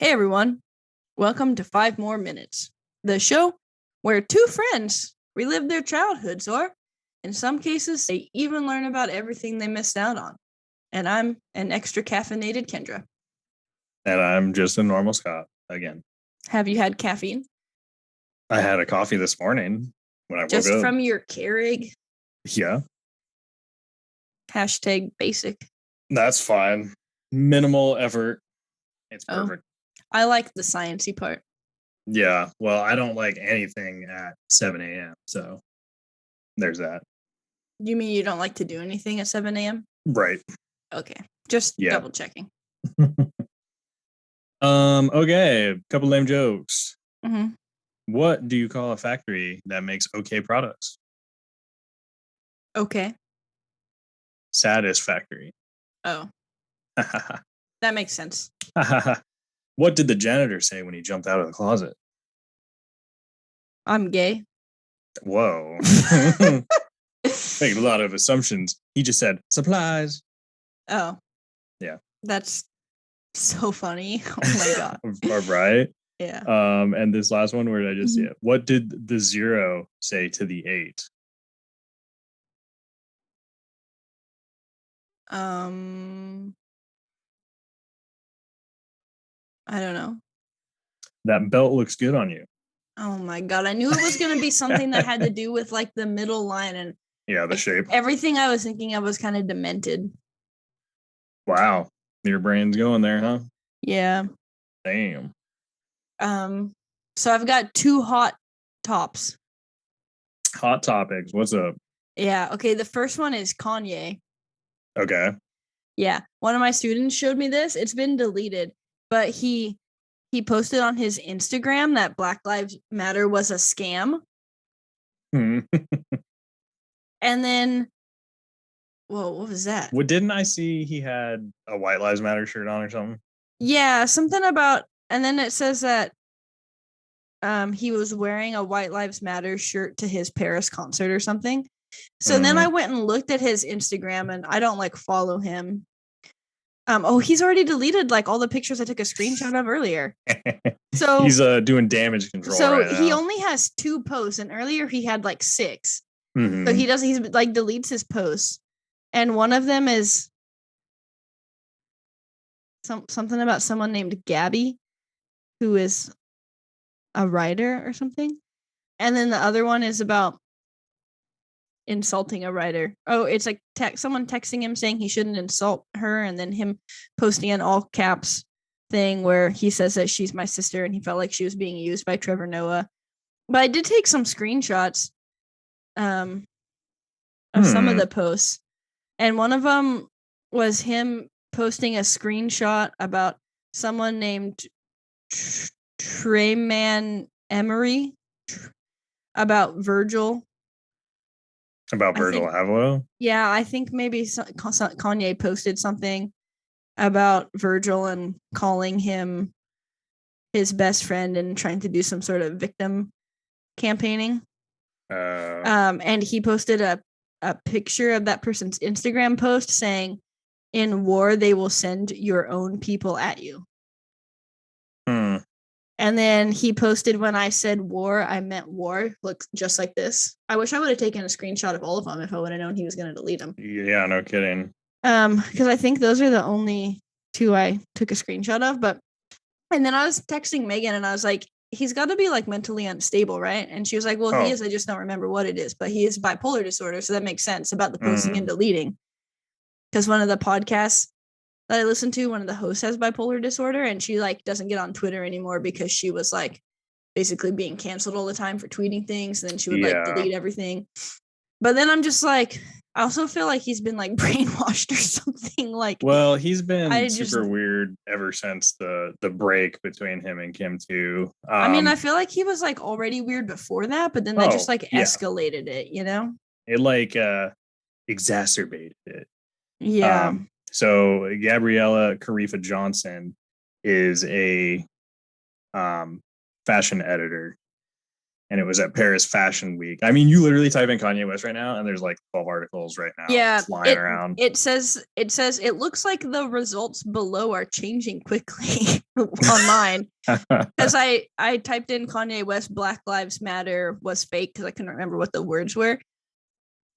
Hey everyone, welcome to 5 More Minutes, the show where two friends relive their childhoods, or in some cases, they even learn about everything they missed out on. And I'm an extra caffeinated Kendra. And I'm just a normal Scott again. Have you had caffeine? I had a coffee this morning when I woke Just up. from your Keurig? Yeah, Hashtag basic. that's fine. Minimal effort. It's perfect. I like the sciencey part. Yeah, well, I don't like anything at 7 a.m. So there's that. You mean you don't like to do anything at 7 a.m.? Right. Okay, just double checking. Okay, a couple lame jokes. Mm-hmm. What do you call a factory that makes okay products? Okay. Satisfactory. Oh, that makes sense. What did the janitor say when he jumped out of the closet? I'm gay. Whoa. Making a lot of assumptions. He just said supplies. Oh. Yeah. That's so funny. Oh my god. All right. Yeah. And this last one, where did I just see it? What did the 0 say to the 8? I don't know. That belt looks good on you. Oh my god. I knew it was gonna be something that had to do with like the middle line, and yeah, the shape. Everything I was thinking of was kind of demented. Wow. Your brain's going there, huh? Yeah. Damn. So I've got two hot tops. Hot topics. What's up? Yeah. Okay. The first one is Kanye. Okay. Yeah. One of my students showed me this. It's been deleted, but he posted on his Instagram that Black Lives Matter was a scam. And then, whoa, what was that? What didn't I see? He had a White Lives Matter shirt on or something. Yeah, something about, and then it says that he was wearing a White Lives Matter shirt to his Paris concert or something. So then I went and looked at his Instagram, and I don't like follow him. He's already deleted like all the pictures I took a screenshot of earlier. So he's doing damage control. So right he now. only has 2 posts, and earlier he had like 6. Mm-hmm. So he's like deletes his posts, and one of them is something about someone named Gabby, who is a writer or something, and then the other one is about insulting a writer. Oh, it's like someone texting him saying he shouldn't insult her, and then him posting an all caps thing where he says that she's my sister and he felt like she was being used by Trevor Noah. But I did take some screenshots of some of the posts, and one of them was him posting a screenshot about someone named Treyman Emery about Virgil. About Virgil Abloh? Yeah, I think maybe Kanye posted something about Virgil and calling him his best friend and trying to do some sort of victim campaigning. And he posted a picture of that person's Instagram post saying, "In war, they will send your own people at you." And then he posted, "When I said war, I meant war." Looks just like this. I wish I would have taken a screenshot of all of them if I would have known he was going to delete them. Yeah, no kidding. Because I think those are the only 2 I took a screenshot of. And then I was texting Megan and I was like, he's got to be like mentally unstable, right? And she was like, well, he is. I just don't remember what it is, but he is bipolar disorder. So that makes sense about the posting and deleting. Because one of the podcasts that I listened to, one of the hosts has bipolar disorder, and she like doesn't get on Twitter anymore because she was like basically being canceled all the time for tweeting things. And then she would like delete everything. But then I'm just like, I also feel like he's been like brainwashed or something. Like, well, he's been super weird ever since the break between him and Kim too. I mean, I feel like he was like already weird before that, but then that just like escalated it, you know? It like exacerbated it. Yeah. So Gabriella Carifa Johnson is a fashion editor, and it was at Paris Fashion Week. I mean, you literally type in Kanye West right now, and there's like 12 articles right now Yeah, flying around. it says it looks like the results below are changing quickly on mine. Because I typed in Kanye West Black Lives Matter was fake because I couldn't remember what the words were.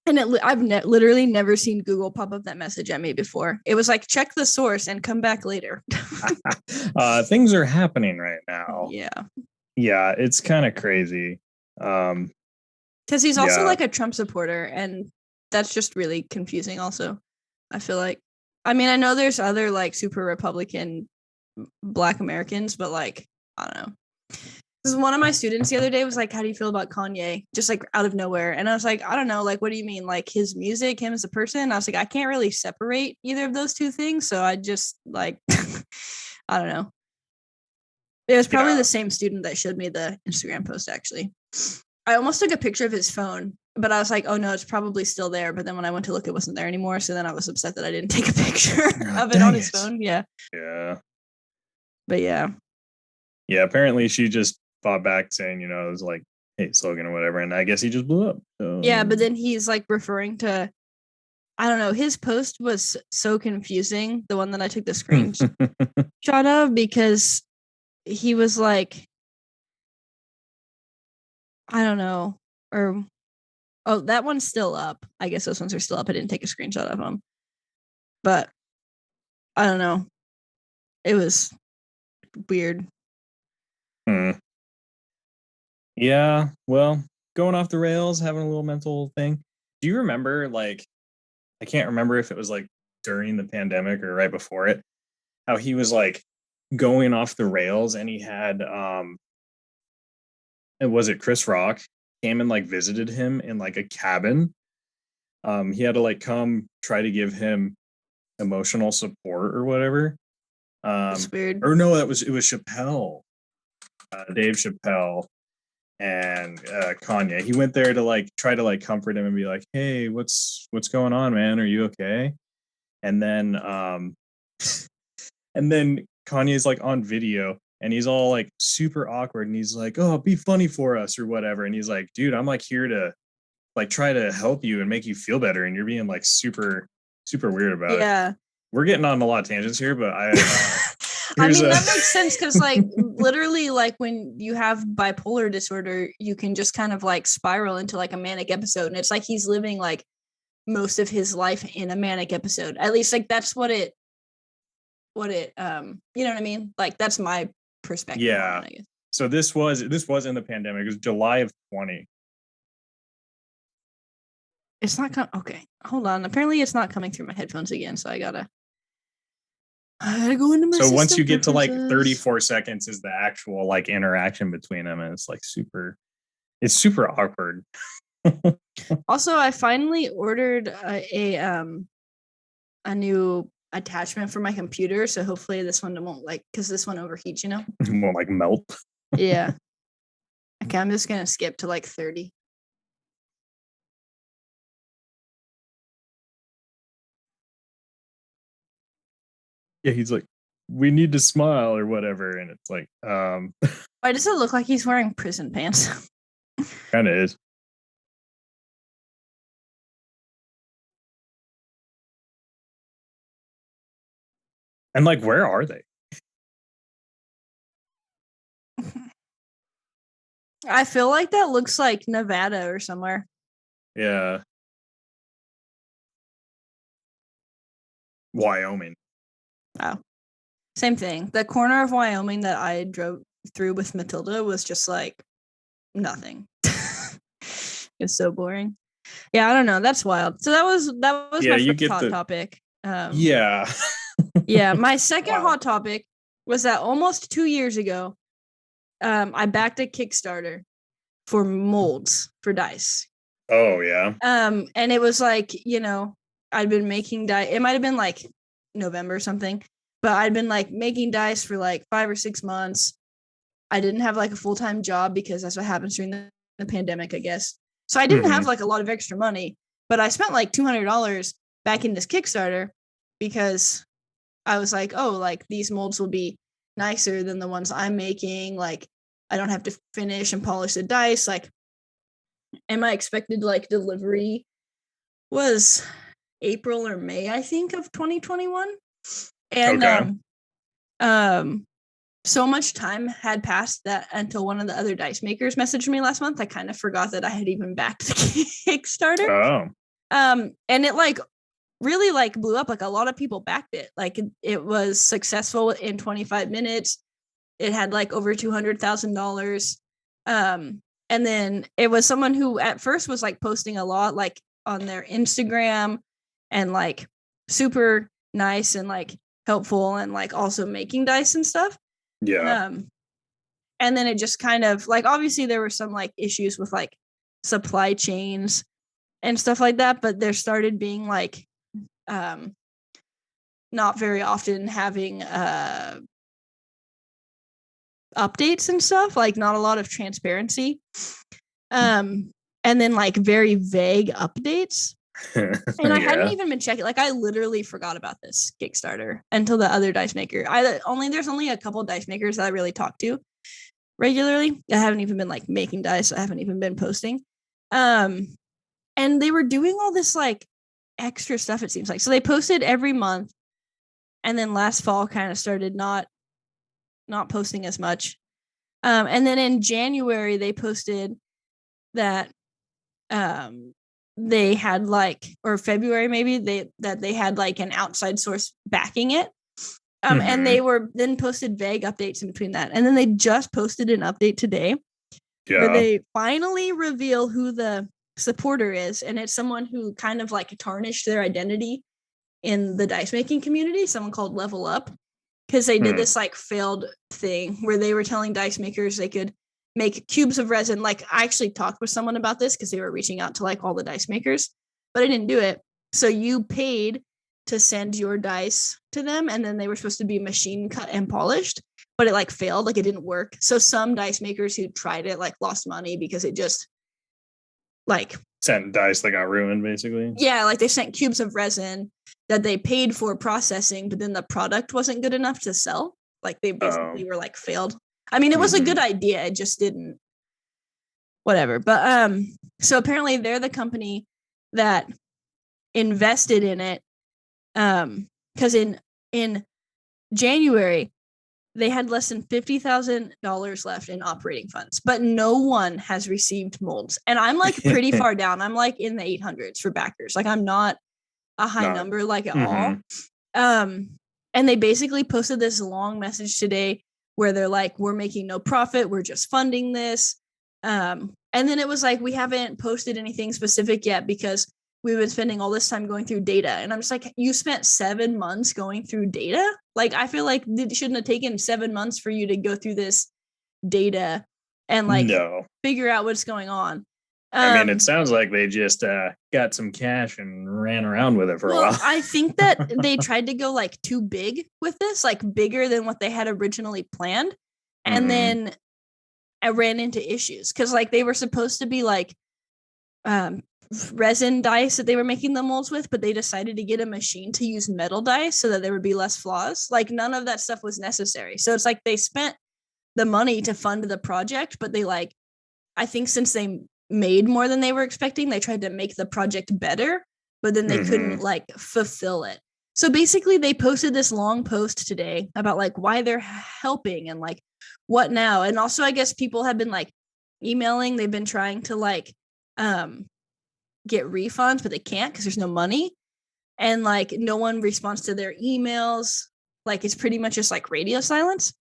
And I've literally never seen Google pop up that message at me before. It was like, check the source and come back later. Things are happening right now. Yeah. Yeah, it's kind of crazy. Because he's also like a Trump supporter, and that's just really confusing also. I feel like, I mean, I know there's other like super Republican Black Americans, but like, I don't know. Because one of my students the other day was like, how do you feel about Kanye? Just like out of nowhere. And I was like, I don't know. Like, what do you mean? Like his music, him as a person? I was like, I can't really separate either of those two things. So I just like, I don't know. It was probably the same student that showed me the Instagram post, actually. I almost took a picture of his phone, but I was like, oh no, it's probably still there. But then when I went to look, it wasn't there anymore. So then I was upset that I didn't take a picture of it on his phone. Yeah. Yeah. But yeah. Yeah, apparently she just fought back saying, it was like hate slogan or whatever. And I guess he just blew up. So. Yeah, but then he's like referring to, I don't know, his post was so confusing, the one that I took the screenshot of, because he was like, I don't know, or oh, that one's still up. I guess those ones are still up. I didn't take a screenshot of them, but I don't know. It was weird. Yeah, well, going off the rails, having a little mental thing. Do you remember, like, I can't remember if it was like during the pandemic or right before it, how he was like going off the rails, and he had was it Chris Rock came and like visited him in like a cabin. He had to like come try to give him emotional support or whatever. It's weird. Or no, it was Chappelle, Dave Chappelle, and Kanye. He went there to like try to like comfort him and be like, "Hey, what's going on, man? Are you okay?" And then and then Kanye's like on video, and he's all like super awkward, and he's like, "Oh, be funny for us," or whatever. And he's like, "Dude, I'm like here to like try to help you and make you feel better, and you're being like super weird about it." Yeah. We're getting on a lot of tangents here, but I mean, that makes sense because, like, literally, like, when you have bipolar disorder, you can just kind of, like, spiral into, like, a manic episode. And it's like he's living, like, most of his life in a manic episode. At least, like, that's what it, you know what I mean? Like, that's my perspective. Yeah. On it, I guess. So this was in the pandemic. It was July of 20. It's not okay. Hold on. Apparently, it's not coming through my headphones again. So I gotta go into my. So once you get to like 34 seconds, is the actual like interaction between them, and it's like it's super awkward. Also, I finally ordered a new attachment for my computer, so hopefully this one won't like, because this one overheats, you know. It won't like melt. Yeah. Okay, I'm just gonna skip to like 30. Yeah, he's like, we need to smile or whatever, and it's like, why does it look like he's wearing prison pants? Kind of is. And like, where are they? I feel like that looks like Nevada or somewhere. Yeah. Wyoming. Wow. Same thing. The corner of Wyoming that I drove through with Matilda was just like nothing. It's so boring. Yeah, I don't know. That's wild. So that was Yeah, my first hot topic. Yeah. Yeah, my second hot topic was that almost 2 years ago, I backed a Kickstarter for molds for dice. Oh yeah. And it was like, you know, I'd been making dice. It might have been like November or something, but I'd been like making dice for like 5 or 6 months. I didn't have like a full-time job because that's what happens during the pandemic, I guess. So I didn't have like a lot of extra money, but I spent like $200 back in this Kickstarter because I was like, oh, like these molds will be nicer than the ones I'm making. Like I don't have to finish and polish the dice. Like, and my expected like delivery was April or May, I think, of 2021. And Okay. um so much time had passed that until one of the other dice makers messaged me last month, I kind of forgot that I had even backed the Kickstarter. Oh. And it like really like blew up. Like a lot of people backed it. Like it was successful in 25 minutes. It had like over $200,000. And then it was someone who at first was like posting a lot like on their Instagram and like super nice and like helpful and like also making dice and stuff. Yeah. And then it just kind of like obviously there were some like issues with like supply chains and stuff like that, but there started being like not very often having updates and stuff, like not a lot of transparency. And then like very vague updates. And I hadn't even been checking. Like I literally forgot about this Kickstarter until the other dice maker. There's only a couple dice makers that I really talk to regularly. I haven't even been like making dice. I haven't even been posting. And they were doing all this like extra stuff, it seems like. So they posted every month, and then last fall kind of started not posting as much. And then in January they posted that they had like, or February maybe, they had like an outside source backing it. And they were then posted vague updates in between that. And then they just posted an update today where they finally reveal who the supporter is. And it's someone who kind of like tarnished their identity in the dice making community, someone called Level Up, because they did this like failed thing where they were telling dice makers they could make cubes of resin. Like I actually talked with someone about this because they were reaching out to like all the dice makers, but I didn't do it. So you paid to send your dice to them, and then they were supposed to be machine cut and polished, but it like failed, like it didn't work. So some dice makers who tried it like lost money because it just like sent dice that got ruined basically. Yeah, like they sent cubes of resin that they paid for processing, but then the product wasn't good enough to sell. Like they basically were like failed. I mean, it was a good idea, it just didn't whatever. But so apparently they're the company that invested in it. Because in January they had less than $50,000 left in operating funds, but no one has received molds. And I'm like pretty far down. I'm like in the 800s for backers. Like I'm not a high number like at all. And they basically posted this long message today where they're like, we're making no profit, we're just funding this. And then it was like, we haven't posted anything specific yet because we've been spending all this time going through data. And I'm just like, you spent 7 months going through data? Like, I feel like it shouldn't have taken 7 months for you to go through this data and like figure out what's going on. I mean, it sounds like they just got some cash and ran around with it for a while. I think that they tried to go like too big with this, like bigger than what they had originally planned. And then I ran into issues because like they were supposed to be like resin dice that they were making the molds with, but they decided to get a machine to use metal dice so that there would be less flaws. Like none of that stuff was necessary. So it's like they spent the money to fund the project, but they like, I think since they made more than they were expecting, they tried to make the project better, but then they couldn't like fulfill it. So basically they posted this long post today about like why they're helping and like what now. And also I guess people have been like emailing, they've been trying to like get refunds, but they can't because there's no money. And like no one responds to their emails. Like it's pretty much just like radio silence.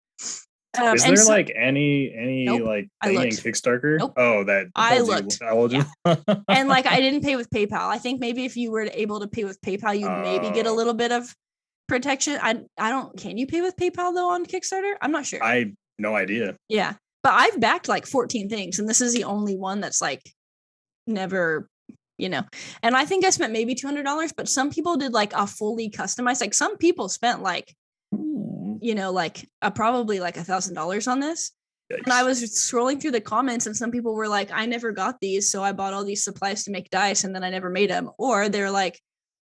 Is there like any like thing in Kickstarter? Nope. Oh, that I looked. You. And like I didn't pay with PayPal. I think maybe if you were able to pay with PayPal, you'd maybe get a little bit of protection. I don't. Can you pay with PayPal though on Kickstarter? I'm not sure. I no idea. Yeah, but I've backed like 14 things, and this is the only one that's like never. And I think I spent maybe $200, but some people did like a fully customized. Like some people spent like like probably like $1,000 on this. Yikes. And I was scrolling through the comments and some people were like, I never got these, so I bought all these supplies to make dice and then I never made them. Or they're like,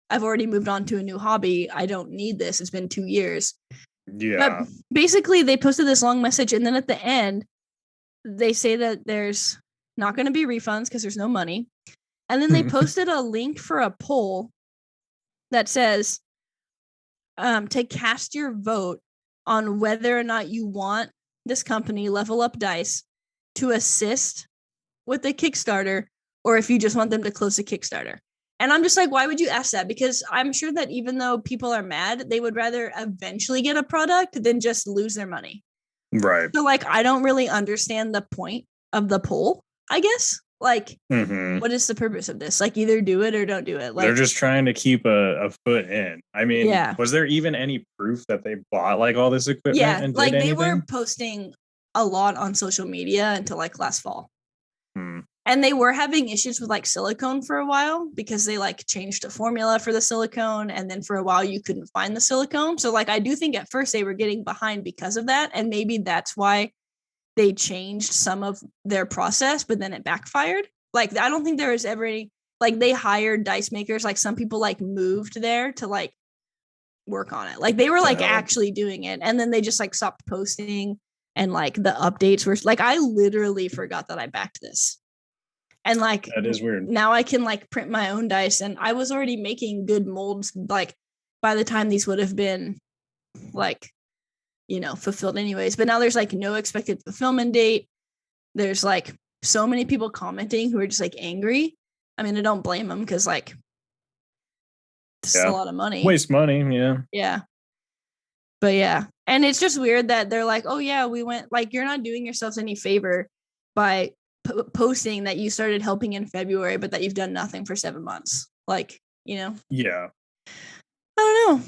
I've already moved on to a new hobby, I don't need this, it's been 2 years. Yeah. But basically they posted this long message, and then at the end they say that there's not going to be refunds because there's no money. And then they posted a link for a poll that says to cast your vote on whether or not you want this company, Level Up Dice, to assist with the Kickstarter, or if you just want them to close the Kickstarter. And I'm just like, why would you ask that? Because I'm sure that even though people are mad, they would rather eventually get a product than just lose their money. Right. So, like, I don't really understand the point of the poll, I guess. Like, what is the purpose of this? Like, either do it or don't do it. Like, they're just trying to keep a foot in. I mean, yeah. Was there even any proof that they bought like all this equipment? Yeah, and like did they anything? were posting a lot on social media until like last fall. And they were having issues with like silicone for a while because they like changed a formula for the silicone, and then for a while you couldn't find the silicone. So like I do think at first they were getting behind because of that, and maybe that's why they changed some of their process, but then it backfired. Like I don't think there was ever any, like they hired dice makers, like some people like moved there to like work on it. Like they were like actually doing it, and then they just like stopped posting, and like the updates were like I literally forgot that I backed this. And like that is weird. Now I can like print my own dice, and I was already making good molds like by the time these would have been like, you know, fulfilled anyways. But now there's like no expected fulfillment date. There's like so many people commenting who are just like angry. I mean, I don't blame them because like it's a lot of money. Waste money, yeah. Yeah. But yeah. And it's just weird that they're like, oh yeah, we went, like, you're not doing yourselves any favor by posting that you started helping in February, but that you've done nothing for 7 months. Like, you know? Yeah. I don't know.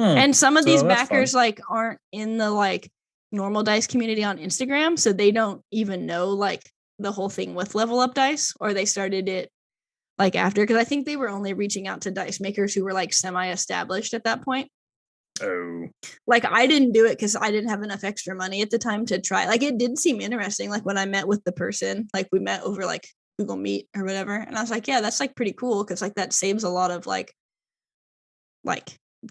And some of these backers fun. like aren't in the like normal dice community on Instagram, so they don't even know like the whole thing with Level Up Dice, or they started it like after, because I think they were only reaching out to dice makers who were like semi-established at that point. Oh. Like I didn't do it because I didn't have enough extra money at the time to try. Like it did seem interesting. Like when I met with the person, like we met over like Google Meet or whatever, and I was like, yeah, that's like pretty cool because like that saves a lot of like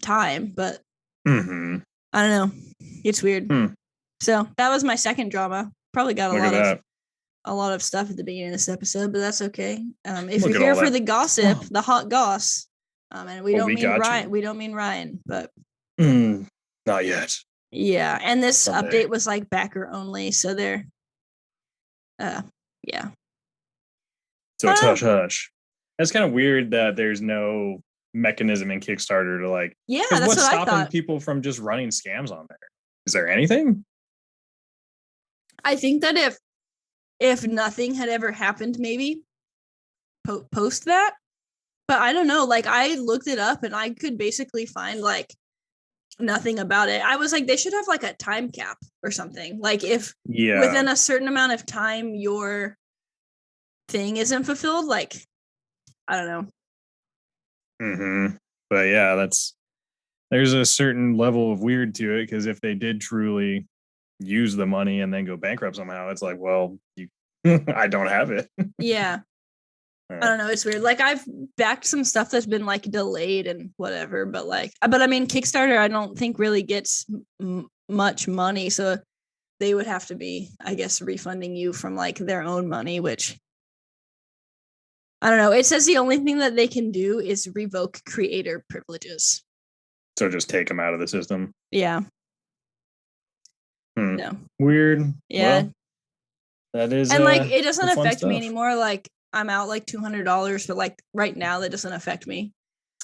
time. But I don't know, it's weird. So that was my second drama. Probably got a lot of stuff at the beginning of this episode, but that's okay. If you're here for the gossip, the hot goss, and we don't mean Ryan, we don't mean Ryan, but not yet. Yeah, and this update was like backer only, so they're yeah. So it's hush. That's kind of weird that there's no mechanism in Kickstarter to like, yeah, that's what's what stopping I thought. people from just running scams on there? Is there anything? I think that if nothing had ever happened, maybe post that, but I don't know. Like I looked it up and I could basically find like nothing about it. I was like, they should have like a time cap or something. Like if within a certain amount of time your thing isn't fulfilled, like I don't know. But yeah, there's a certain level of weird to it, because if they did truly use the money and then go bankrupt somehow, it's like, well, I don't have it. Yeah. I don't know. It's weird. Like I've backed some stuff that's been like delayed and whatever, but I mean, Kickstarter, I don't think really gets much money. So they would have to be, I guess, refunding you from like their own money, which I don't know. It says the only thing that they can do is revoke creator privileges. So just take them out of the system. Yeah. No. Weird. Yeah. Well, that is, and like it doesn't affect me anymore. Like I'm out like $200, but like right now that doesn't affect me.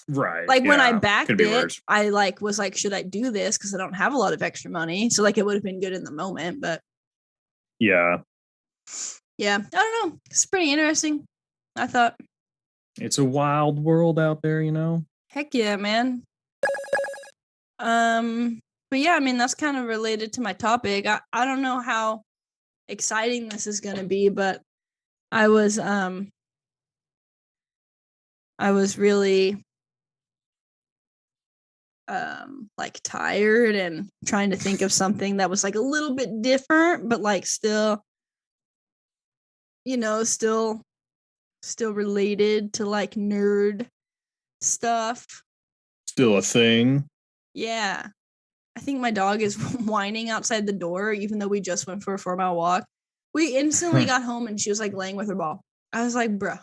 Right. Like when I backed it, I like was like, should I do this? Because I don't have a lot of extra money. So like it would have been good in the moment, but yeah. Yeah. I don't know. It's pretty interesting. I thought it's a wild world out there, you know? Heck yeah, man. But yeah, I mean that's kind of related to my topic. I don't know how exciting this is gonna be, but I was really like tired and trying to think of something that was like a little bit different, but like still, you know, still related to like nerd stuff. Still a thing. Yeah. I think my dog is whining outside the door, even though we just went for a 4-mile walk. We instantly got home and she was like laying with her ball. I was like, bruh.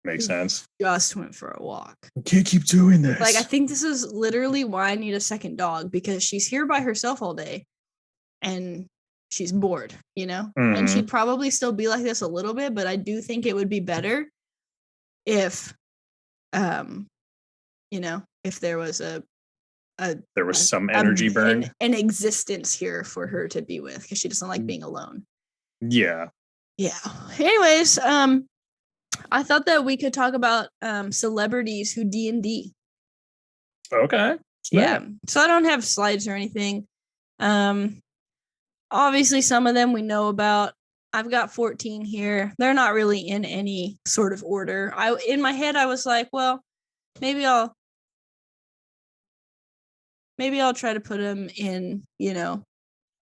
Makes sense. Just went for a walk. I can't keep doing this. Like, I think this is literally why I need a second dog, because she's here by herself all day and she's bored, you know? Mhm. And she'd probably still be like this a little bit, but I do think it would be better if, you know, if there was some energy burn. an existence here for her to be with, because she doesn't like being alone. Yeah. Yeah. Anyways, I thought that we could talk about celebrities who D&D. Okay. Yeah. So I don't have slides or anything. Obviously some of them we know about. I've got 14 here. They're not really in any sort of order. In my head I was like, well, maybe I'll try to put them in, you know,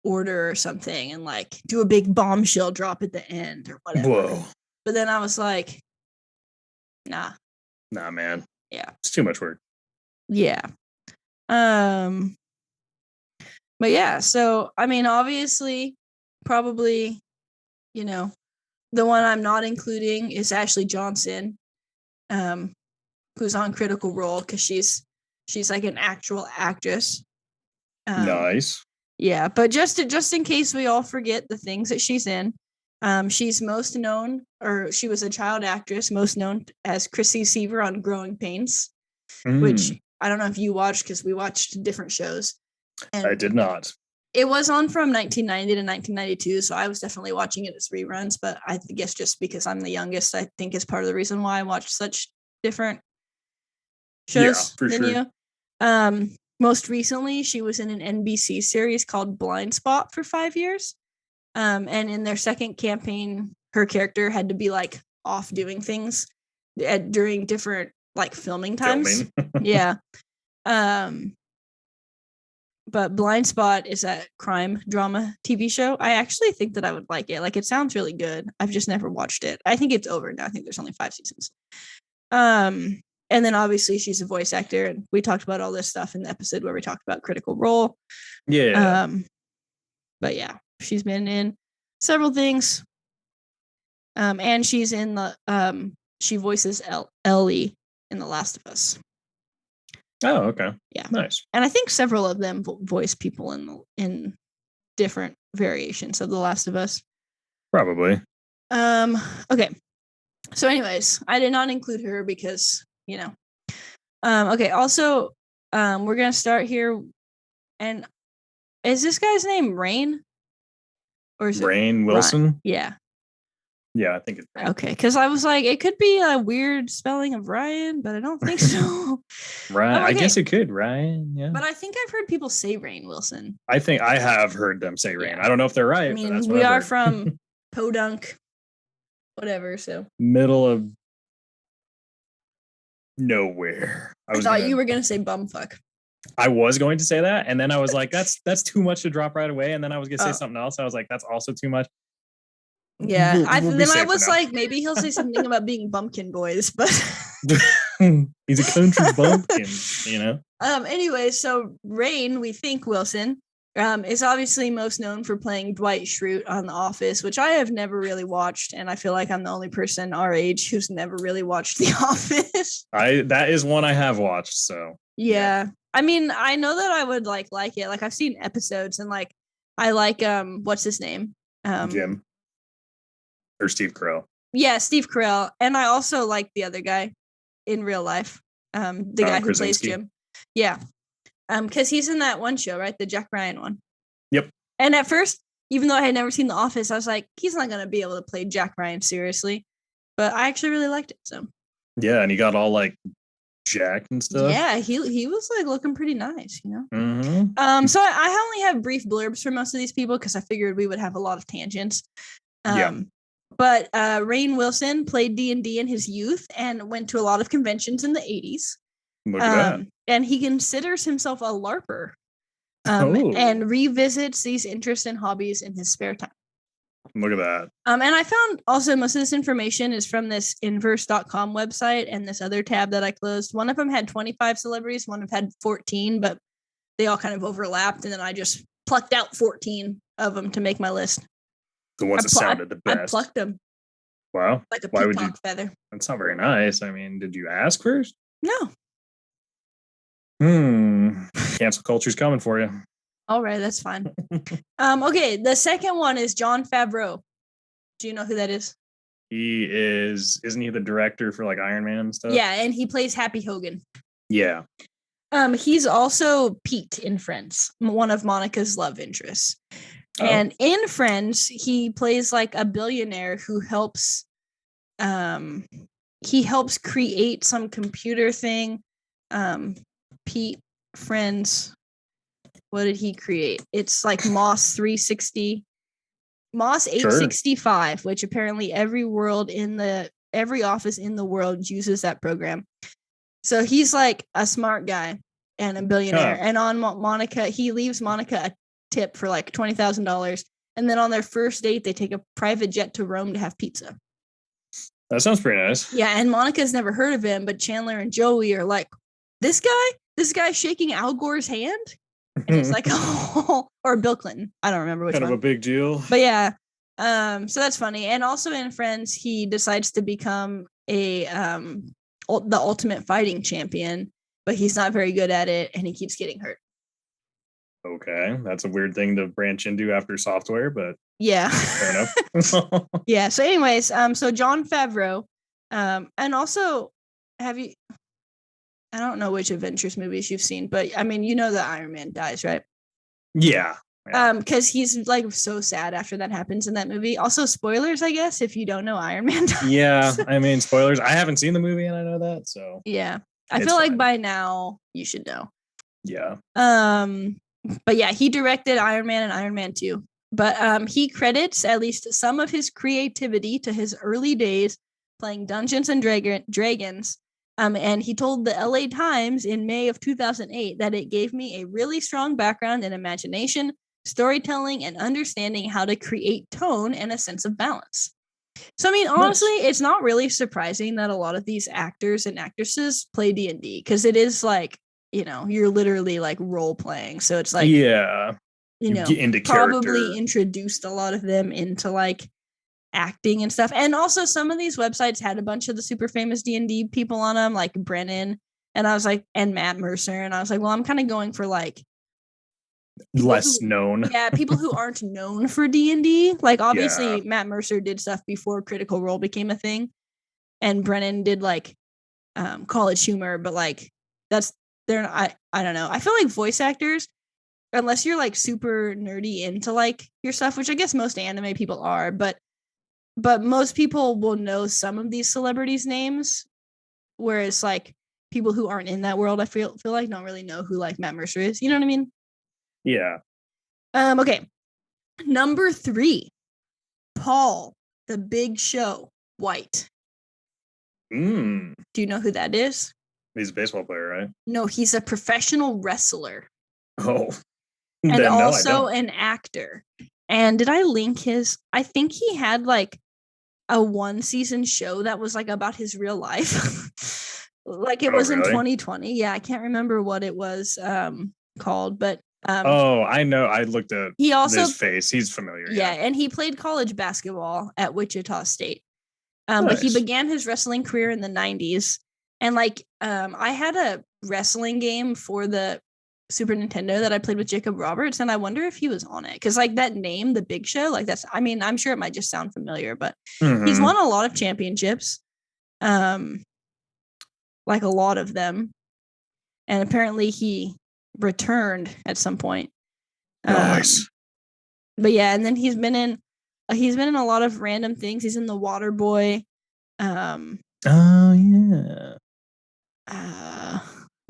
order or something, and like do a big bombshell drop at the end or whatever. Whoa. But then I was like, nah, man. Yeah. It's too much work. Yeah. But yeah, so I mean, obviously, probably, you know, the one I'm not including is Ashley Johnson, who's on Critical Role, because she's like an actual actress. Nice. Yeah, but just in case we all forget the things that she's in, she's most known, or she was a child actress, most known as Chrissy Seaver on Growing Pains, which I don't know if you watched, because we watched different shows. And I did not. It was on from 1990 to 1992, so I was definitely watching it as reruns, but I guess just because I'm the youngest, I think is part of the reason why I watched such different shows than you. Most recently, she was in an NBC series called Blind Spot for 5 years. And in their second campaign, her character had to be like off doing things during different like filming times. Yeah. But Blind Spot is a crime drama TV show. I actually think that I would like it. Like, it sounds really good. I've just never watched it. I think it's over now. I think there's only 5 seasons. And then obviously she's a voice actor, and we talked about all this stuff in the episode where we talked about Critical Role. Yeah. But yeah, she's been in several things. And she's in the she voices Ellie in The Last of Us. Oh, okay. Yeah. Nice. And I think several of them voice people in different variations of The Last of Us. Probably. Okay. So anyways, I did not include her because, you know. Okay, also, we're gonna start here, and is this guy's name Rainn? Or is Rainn Wilson? Yeah. Yeah, I think it's Rainn. Okay, because I was like, it could be a weird spelling of Ryan, but I don't think so. Ryan, okay. I guess it could, Ryan. Yeah. But I think I've heard people say Rainn Wilson. I think I have heard them say Rainn. I don't know if they're right. I mean, but that's we are from Podunk, whatever. So middle of nowhere. I thought you were gonna say bumfuck. I was going to say that, and then I was like, that's too much to drop right away. And then I was gonna say something else. I was like, that's also too much. Yeah, then I was like, maybe he'll say something about being bumpkin boys, but he's a country bumpkin, you know. Anyway, so Rainn, we think Wilson, is obviously most known for playing Dwight Schrute on The Office, which I have never really watched, and I feel like I'm the only person our age who's never really watched The Office. That is one I have watched, so yeah. I mean, I know that I would like it. Like, I've seen episodes, and like I like what's his name? Jim. Or Steve Carell. Yeah, Steve Carell. And I also like the other guy in real life. The guy who plays Jim. Yeah. Because he's in that one show, right? The Jack Ryan one. Yep. And at first, even though I had never seen The Office, I was like, he's not gonna be able to play Jack Ryan seriously. But I actually really liked it. So yeah, and he got all like jacked and stuff. Yeah, he was like looking pretty nice, you know. Mm-hmm. So I only have brief blurbs for most of these people because I figured we would have a lot of tangents. But Rainn Wilson played D&D in his youth and went to a lot of conventions in the 80s. Look at that. And he considers himself a LARPer and revisits these interests and hobbies in his spare time. Look at that. And I found also most of this information is from this inverse.com website and this other tab that I closed. One of them had 25 celebrities, one of them had 14, but they all kind of overlapped. And then I just plucked out 14 of them to make my list. The ones that sounded the I best. plucked them Wow. like a Why would you? peacock feather. That's not very nice. I mean, did you ask first? No. Cancel culture's coming for you. All right, that's fine. Okay, the second one is Jon Favreau. Do you know who that is? Isn't he the director for like Iron Man and stuff? Yeah, and he plays Happy Hogan. Yeah. He's also Pete in Friends, one of Monica's love interests. Oh. And in Friends, he plays like a billionaire who helps create some computer thing. Pete Friends, what did he create? It's like Moss 360, Moss 865, sure. Which apparently every office in the world uses that program. So he's like a smart guy and a billionaire. And on Monica, he leaves Monica a tip for like $20,000. And then on their first date, they take a private jet to Rome to have pizza. That sounds pretty nice. Yeah, and Monica's never heard of him, but Chandler and Joey are like, this guy shaking Al Gore's hand? And it's like, oh, or Bill Clinton. I don't remember which one. Kind of a big deal. But yeah, so that's funny. And also in Friends, he decides to become the ultimate fighting champion, but he's not very good at it, and he keeps getting hurt. Okay, that's a weird thing to branch into after software, but yeah, fair enough. Yeah. So, anyways, so Jon Favreau, and also, I don't know which Avengers movies you've seen, but I mean, you know that Iron Man dies, right? Yeah. Because he's like so sad after that happens in that movie. Also, spoilers, I guess, if you don't know Iron Man dies. Yeah, I mean, spoilers. I haven't seen the movie and I know that, so yeah, I feel like by now you should know. Yeah. But yeah, he directed Iron Man and Iron Man 2. But he credits at least some of his creativity to his early days playing Dungeons and Dragons. And he told the LA Times in May of 2008 that it gave me a really strong background in imagination, storytelling, and understanding how to create tone and a sense of balance. So, I mean, honestly, It's not really surprising that a lot of these actors and actresses play D&D because it is like, you're literally like role playing. So it's like, yeah, get into probably introduced a lot of them into like acting and stuff. And also some of these websites had a bunch of the super famous D&D people on them, like Brennan, and I was like, and Matt Mercer. And I was like, well, I'm kind of going for like less known. Yeah, people who aren't known for D&D. Like obviously Matt Mercer did stuff before Critical Role became a thing. And Brennan did like College Humor, but like I don't know. I feel like voice actors, unless you're like super nerdy into like your stuff, which I guess most anime people are, but most people will know some of these celebrities' names, whereas like people who aren't in that world, I feel like don't really know who like Matt Mercer is. You know what I mean? Yeah. Okay. Number 3, Paul, the Big Show, White. Do you know who that is? He's a baseball player, right? No, he's a professional wrestler. Oh. And also an actor. And did I link his? I think he had like a 1-season show that was like about his real life. Like it was in 2020. Yeah, I can't remember what it was called, but I know. I looked at his face. He's familiar. Yeah, and he played college basketball at Wichita State. But he began his wrestling career in the 90s. And like I had a wrestling game for the Super Nintendo that I played with Jacob Roberts, and I wonder if he was on it because like that name, the Big Show, like I'm sure it might just sound familiar, but he's won a lot of championships, like a lot of them, and apparently he returned at some point. Nice. But yeah, and then he's been in a lot of random things. He's in The Water Boy. Oh yeah.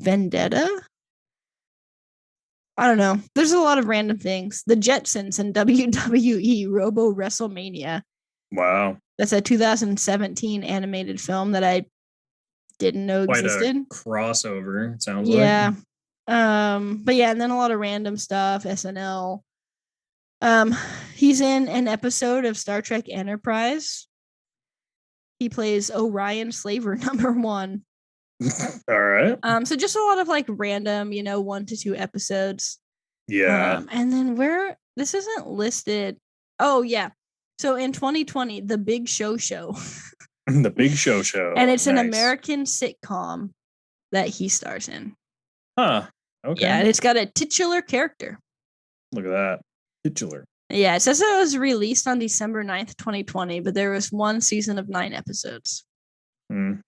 Vendetta. I don't know. There's a lot of random things. The Jetsons and WWE Robo WrestleMania. Wow. That's a 2017 animated film that I didn't know existed. A crossover, it sounds like. Yeah. But yeah, and then a lot of random stuff, SNL. He's in an episode of Star Trek Enterprise. He plays Orion Slaver #1. All right. So just a lot of like random, 1 to 2 episodes. Yeah. And then this isn't listed. Oh yeah. So in 2020, The Big Show Show. The Big Show Show. And it's an Nice. American sitcom that he stars in. Huh. Okay. Yeah, and it's got a titular character. Look at that. Titular. Yeah, it says it was released on December 9th, 2020, but there was one season of 9 episodes.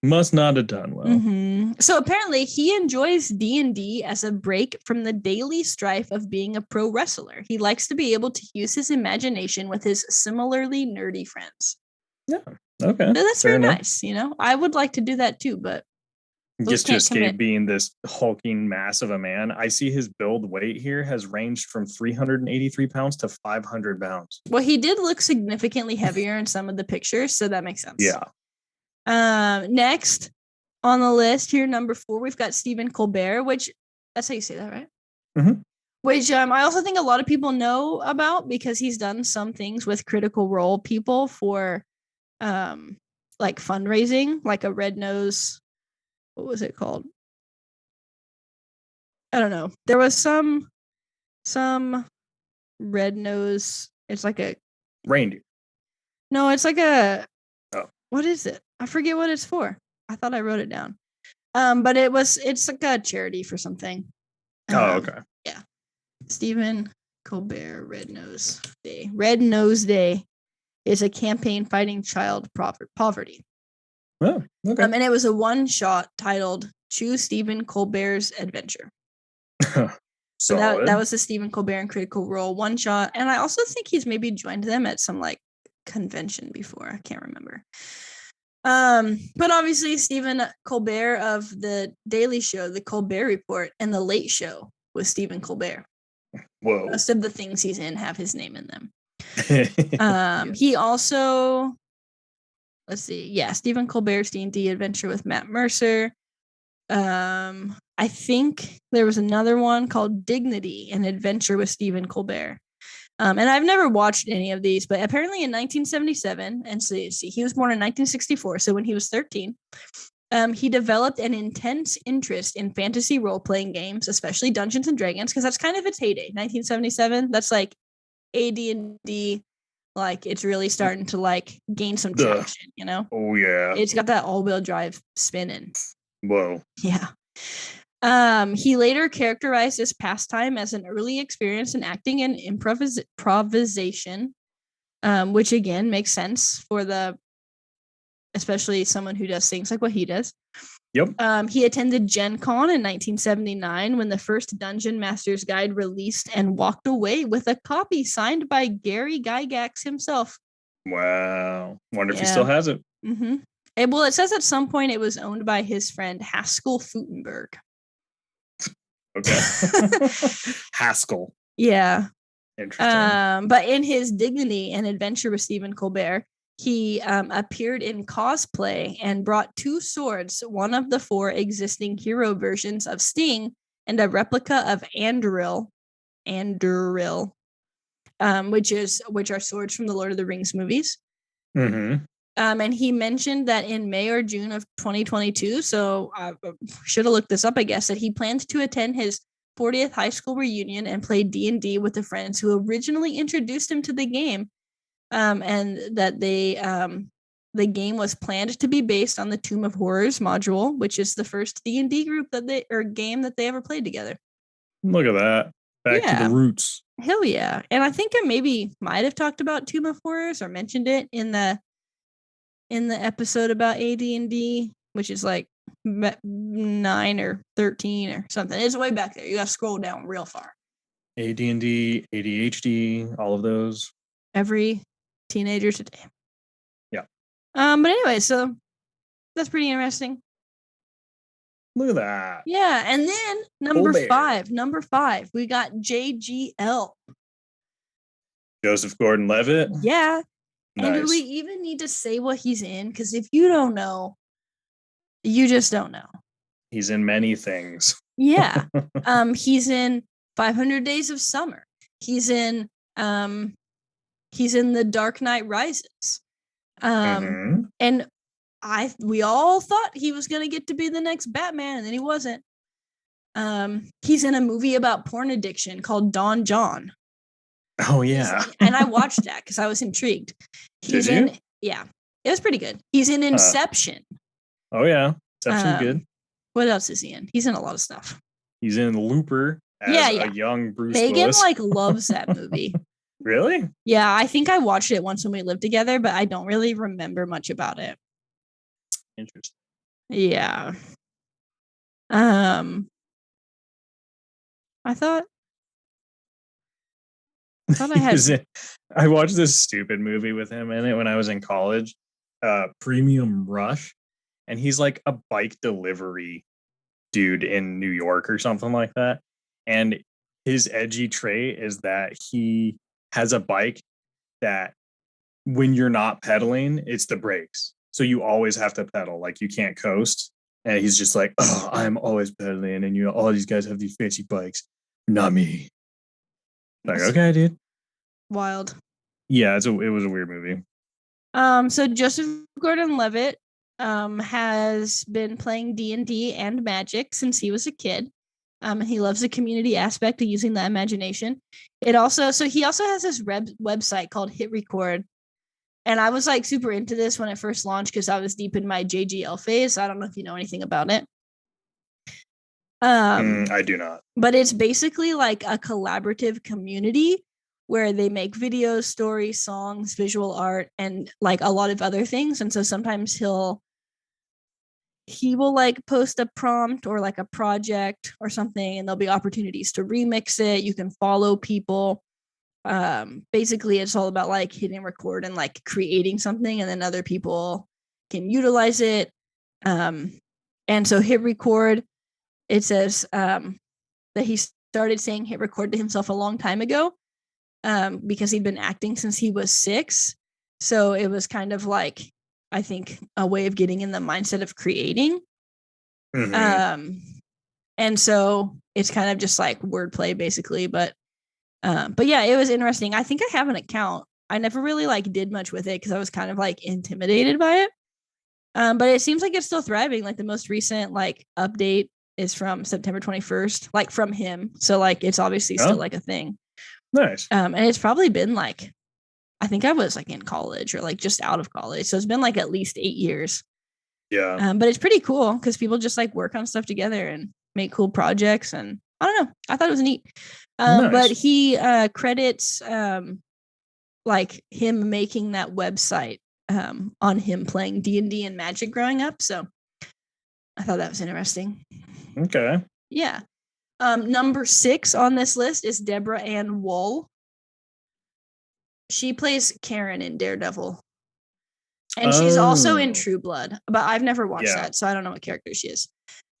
Must not have done well. Mm-hmm. So apparently he enjoys D&D as a break from the daily strife of being a pro wrestler. He likes to be able to use his imagination with his similarly nerdy friends. Yeah. Okay. So that's very nice. You know, I would like to do that too, but just to escape being this hulking mass of a man. I see his build weight here has ranged from 383 pounds to 500 pounds. Well, he did look significantly heavier in some of the pictures, so that makes sense. Yeah. Next on the list here, number 4, we've got Stephen Colbert, which that's how you say that, right? Mm-hmm. Which I also think a lot of people know about because he's done some things with Critical Role people for like fundraising, like a red nose. What was it called? I don't know. There was some red nose. It's like a reindeer. No, it's like a. Oh. What is it? I forget what it's for. I thought I wrote it down. But it's like a charity for something. Okay. Yeah. Stephen Colbert Red Nose Day. Red Nose Day is a campaign fighting child poverty. Oh, okay. And it was a one-shot titled Choose Stephen Colbert's Adventure. So that was the Stephen Colbert and Critical Role one-shot. And I also think he's maybe joined them at some like convention before. I can't remember. But obviously Stephen Colbert of the Daily Show, the Colbert Report, and the Late Show with Stephen Colbert. Whoa. Most of the things he's in have his name in them. He also, let's see, yeah, Stephen Colbert's D&D Adventure with Matt Mercer. I think there was another one called Dignity, an Adventure with Stephen Colbert. And I've never watched any of these, but apparently in 1977, and see, he was born in 1964, so when he was 13, he developed an intense interest in fantasy role-playing games, especially Dungeons and Dragons, because that's kind of its heyday. 1977, that's like AD&D, like it's really starting to like gain some traction, you know? Oh yeah. It's got that all-wheel drive spinning. Whoa. Yeah. He later characterized his pastime as an early experience in acting and improvisation, which again makes sense for especially someone who does things like what he does. Yep. He attended Gen Con in 1979 when the first Dungeon Master's Guide released and walked away with a copy signed by Gary Gygax himself. Wow. Wonder if he still has it. Mm-hmm. Well, it says at some point it was owned by his friend Haskell Futenberg. Okay. Haskell. Yeah. Interesting. But in his Dignity and Adventure with Stephen Colbert, he appeared in cosplay and brought 2 swords, one of the 4 existing hero versions of Sting and a replica of Anduril, which are swords from the Lord of the Rings movies. Mm-hmm. And he mentioned that in May or June of 2022, so I should have looked this up, I guess, that he planned to attend his 40th high school reunion and play D&D with the friends who originally introduced him to the game, and that the game was planned to be based on the Tomb of Horrors module, which is the first D&D group game that they ever played together. Look at that. Back to the roots. Hell yeah. And I think I maybe might have talked about Tomb of Horrors or mentioned it in the episode about AD&D, which is like 9 or 13 or something. It's way back there. You gotta scroll down real far. AD&D, ADHD, all of those. Every teenager today. Yeah. But anyway, so that's pretty interesting. Look at that. Yeah, and then number 5, we got JGL. Joseph Gordon-Levitt. Yeah. Nice. And do we even need to say what he's in? Because if you don't know, you just don't know. He's in many things. Yeah. He's in 500 Days of Summer. He's in The Dark Knight Rises. And we all thought he was going to get to be the next Batman, and then he wasn't. He's in a movie about porn addiction called Don John. Oh yeah. And I watched that because I was intrigued. He's Did you? in, yeah, it was pretty good. He's in Inception. Oh yeah, Inception's good. What else is he in? He's in a lot of stuff. He's in Looper as a young Bruce Megan Willis. loves that movie. Really? Yeah, I think I watched it once when we lived together, but I don't really remember much about it. Interesting. Yeah. I thought I had. I watched this stupid movie with him in it when I was in college, Premium Rush, and he's like a bike delivery dude in New York or something like that. And his edgy trait is that he has a bike that when you're not pedaling, it's the brakes. So you always have to pedal, like you can't coast. And he's just like, oh, I'm always pedaling, and all these guys have these fancy bikes, not me. Like, okay, dude. Wild. Yeah, it was a weird movie. So Joseph Gordon-Levitt has been playing D&D and Magic since he was a kid. He loves the community aspect of using the imagination. He also has this website called Hit Record. And I was like super into this when it first launched because I was deep in my JGL phase. I don't know if you know anything about it. I do not. But it's basically like a collaborative community where they make videos, stories, songs, visual art, and like a lot of other things. And so sometimes he will like post a prompt or like a project or something, and there'll be opportunities to remix it. You can follow people. Basically it's all about like hitting record and like creating something, and then other people can utilize it. And so Hit Record, it says that he started saying hit record to himself a long time ago, because he'd been acting since he was 6. So it was kind of like, I think, a way of getting in the mindset of creating. Mm-hmm. And so it's kind of just like wordplay basically, but yeah, it was interesting. I think I have an account. I never really like did much with it because I was kind of like intimidated by it. But it seems like it's still thriving. Like the most recent like update is from September 21st, like from him. So like it's obviously still like a thing. Nice. And it's probably been like, I think I was like in college or like just out of college. So it's been like at least 8 years. Yeah. But it's pretty cool because people just like work on stuff together and make cool projects. And I don't know. I thought it was neat. Nice. But he credits like him making that website on him playing D&D and Magic growing up. So I thought that was interesting. Okay. Yeah. Number 6 on this list is Deborah Ann Woll. She plays Karen in Daredevil. And she's also in True Blood, but I've never watched that, so I don't know what character she is.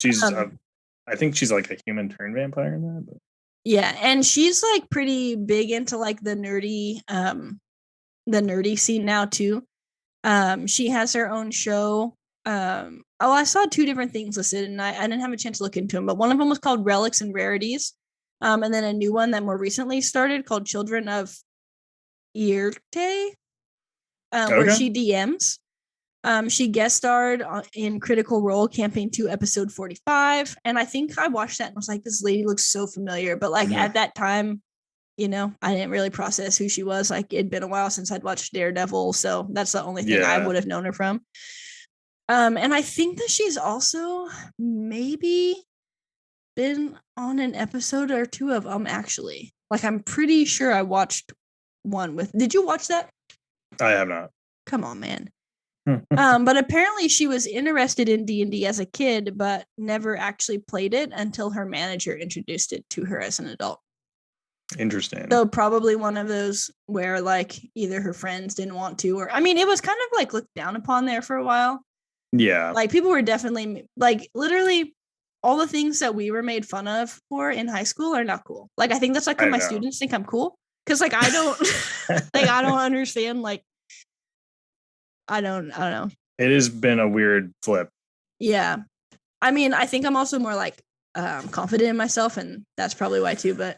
She's, I think she's like a human turned vampire in that. But. Yeah, and she's like pretty big into like the nerdy scene now too. She has her own show. I saw 2 different things listed, and I didn't have a chance to look into them, but one of them was called Relics and Rarities, and then a new one that more recently started called Children of Irte, where she DMs. She guest starred in Critical Role Campaign 2 episode 45, and I think I watched that and was like, this lady looks so familiar, but like at that time, you know, I didn't really process who she was. Like it'd been a while since I'd watched Daredevil, so that's the only thing I would have known her from. And I think that she's also maybe been on an episode or 2 of actually. Like I'm pretty sure I watched one with. Did you watch that? I have not. Come on, man. But apparently she was interested in D&D as a kid, but never actually played it until her manager introduced it to her as an adult. Interesting. So probably one of those where like either her friends didn't want to, or I mean, it was kind of like looked down upon there for a while. Yeah. Like people were definitely like literally all the things that we were made fun of for in high school are not cool. Like I think that's like what my students think I'm cool. Cause like I don't like I don't understand like I don't know. It has been a weird flip. Yeah. I mean, I think I'm also more like confident in myself, and that's probably why too, but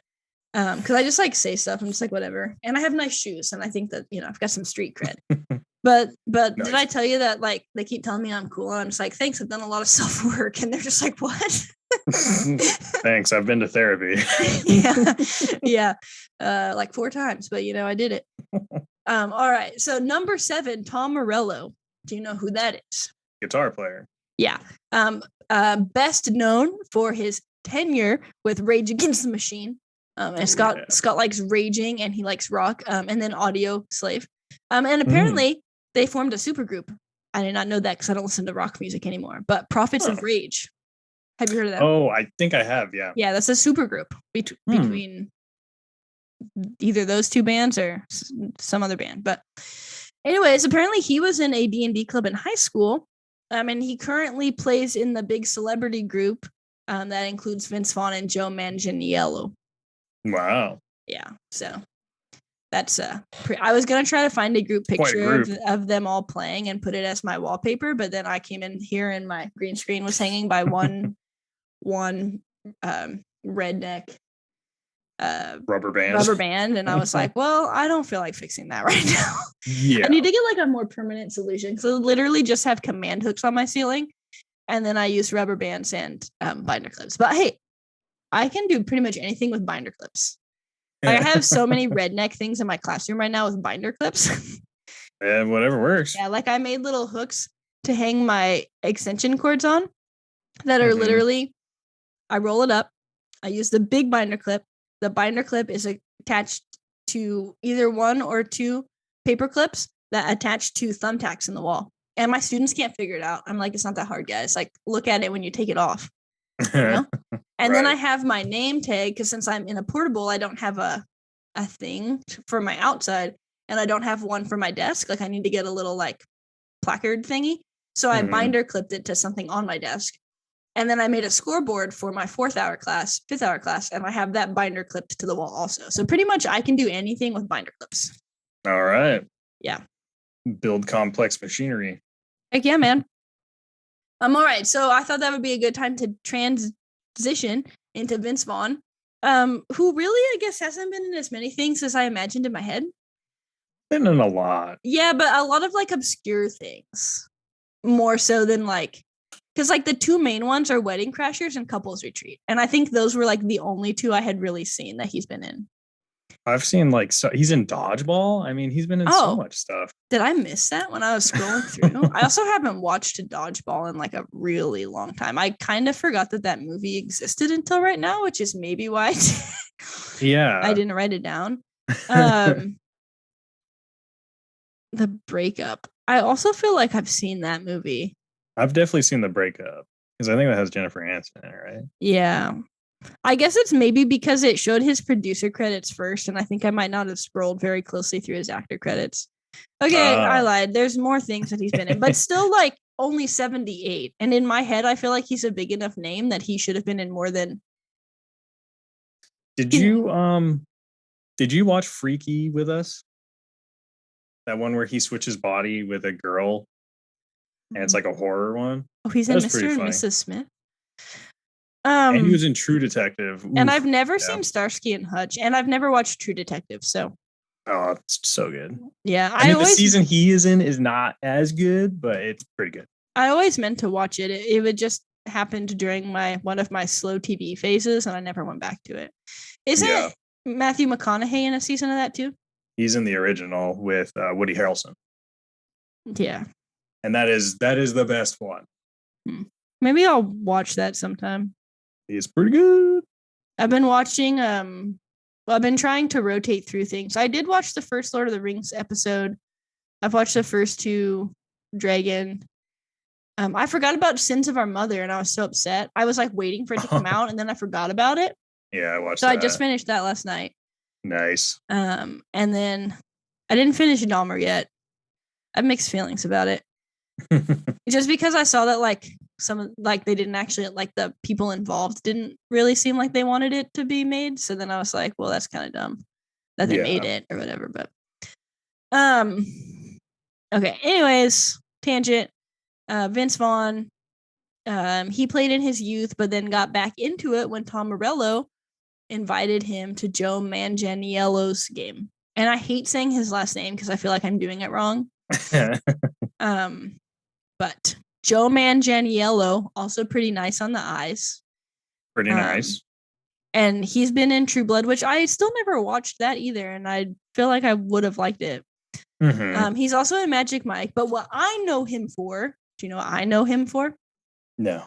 because I just like say stuff. I'm just like, whatever. And I have nice shoes, and I think that, you know, I've got some street cred. but nice. Did I tell you that like they keep telling me I'm cool? And I'm just like, thanks. I've done a lot of self-work. And they're just like, what? Thanks. I've been to therapy. Yeah. Like 4 times, but I did it. All right. So number 7, Tom Morello. Do you know who that is? Guitar player. Yeah. Best known for his tenure with Rage Against the Machine. And Scott likes raging and he likes rock. And then Audio Slave. And apparently they formed a supergroup. I did not know that because I don't listen to rock music anymore. But Prophets of Rage. Have you heard of that? Oh, I think I have. Yeah. Yeah, that's a supergroup between either those 2 bands or some other band. But anyways, apparently he was in a D&D club in high school. And he currently plays in the big celebrity group that includes Vince Vaughn and Joe Manganiello. Wow. Yeah. So that's I was gonna try to find a group picture of them all playing and put it as my wallpaper, but then I came in here and my green screen was hanging by one redneck rubber band, and I was like, well, I don't feel like fixing that right now. Yeah, I need to get like a more permanent solution because I literally just have command hooks on my ceiling, and then I use rubber bands and binder clips. But hey, I can do pretty much anything with binder clips. Like, I have so many redneck things in my classroom right now with binder clips. Yeah, whatever works. Yeah, like I made little hooks to hang my extension cords on that are literally, I roll it up. I use the big binder clip. The binder clip is attached to either 1 or 2 paper clips that attach to thumbtacks in the wall. And my students can't figure it out. I'm like, it's not that hard, guys. Like, look at it when you take it off. You know? And then I have my name tag because since I'm in a portable, I don't have a thing for my outside and I don't have one for my desk. Like I need to get a little like placard thingy. So I binder clipped it to something on my desk. And then I made a scoreboard for my 5th hour class, and I have that binder clipped to the wall also. So pretty much I can do anything with binder clips. All right. Yeah. Build complex machinery. Heck yeah, man. All right. So I thought that would be a good time to transition into Vince Vaughn, who really, I guess, hasn't been in as many things as I imagined in my head. Been in a lot. Yeah, but a lot of like obscure things. More so than like, because like the 2 main ones are Wedding Crashers and Couples Retreat. And I think those were like the only 2 I had really seen that he's been in. I've seen like, so he's in Dodgeball. I mean, he's been in so much stuff. Did I miss that when I was scrolling through? I also haven't watched Dodgeball in like a really long time. I kind of forgot that movie existed until right now, which is maybe why I didn't write it down. The Breakup. I also feel like I've seen that movie. I've definitely seen The Breakup because I think that has Jennifer Aniston in it, right? Yeah. I guess it's maybe because it showed his producer credits first, and I think I might not have scrolled very closely through his actor credits. Okay, I lied. There's more things that he's been in, but still like only 78. And in my head, I feel like he's a big enough name that he should have been in more than. Did you watch Freaky with us? That one where he switches body with a girl and it's like a horror one. Oh, he's in Mr. and Mrs. Smith. And he was in True Detective. Oof. And I've never seen Starsky and Hutch, and I've never watched True Detective, so. Oh, it's so good. Yeah. I mean, the season he is in is not as good, but it's pretty good. I always meant to watch it. It would just happened during one of my slow TV phases, and I never went back to it. Isn't Matthew McConaughey in a season of that too? He's in the original with Woody Harrelson. Yeah. And that is the best one. Maybe I'll watch that sometime. He's pretty good. I've been watching I've been trying to rotate through things. I did watch the first Lord of the Rings episode. I've watched the first 2 Dragon. I forgot about Sins of Our Mother and I was so upset. I was like waiting for it to come out and then I forgot about it. Yeah, I watched that. So I just finished that last night. Nice. And then I didn't finish Dahmer yet. I have mixed feelings about it. Just because I saw that like they didn't actually like the people involved didn't really seem like they wanted it to be made. So then I was like, well, that's kind of dumb that they made it or whatever. But okay. Anyways, tangent. Vince Vaughn. He played in his youth, but then got back into it when Tom Morello invited him to Joe Manganiello's game. And I hate saying his last name because I feel like I'm doing it wrong. But Joe Manganiello, also pretty nice on the eyes. Pretty nice. And he's been in True Blood, which I still never watched that either, and I feel like I would have liked it. He's also in Magic Mike, but what I know him for, do you know what I know him for? No.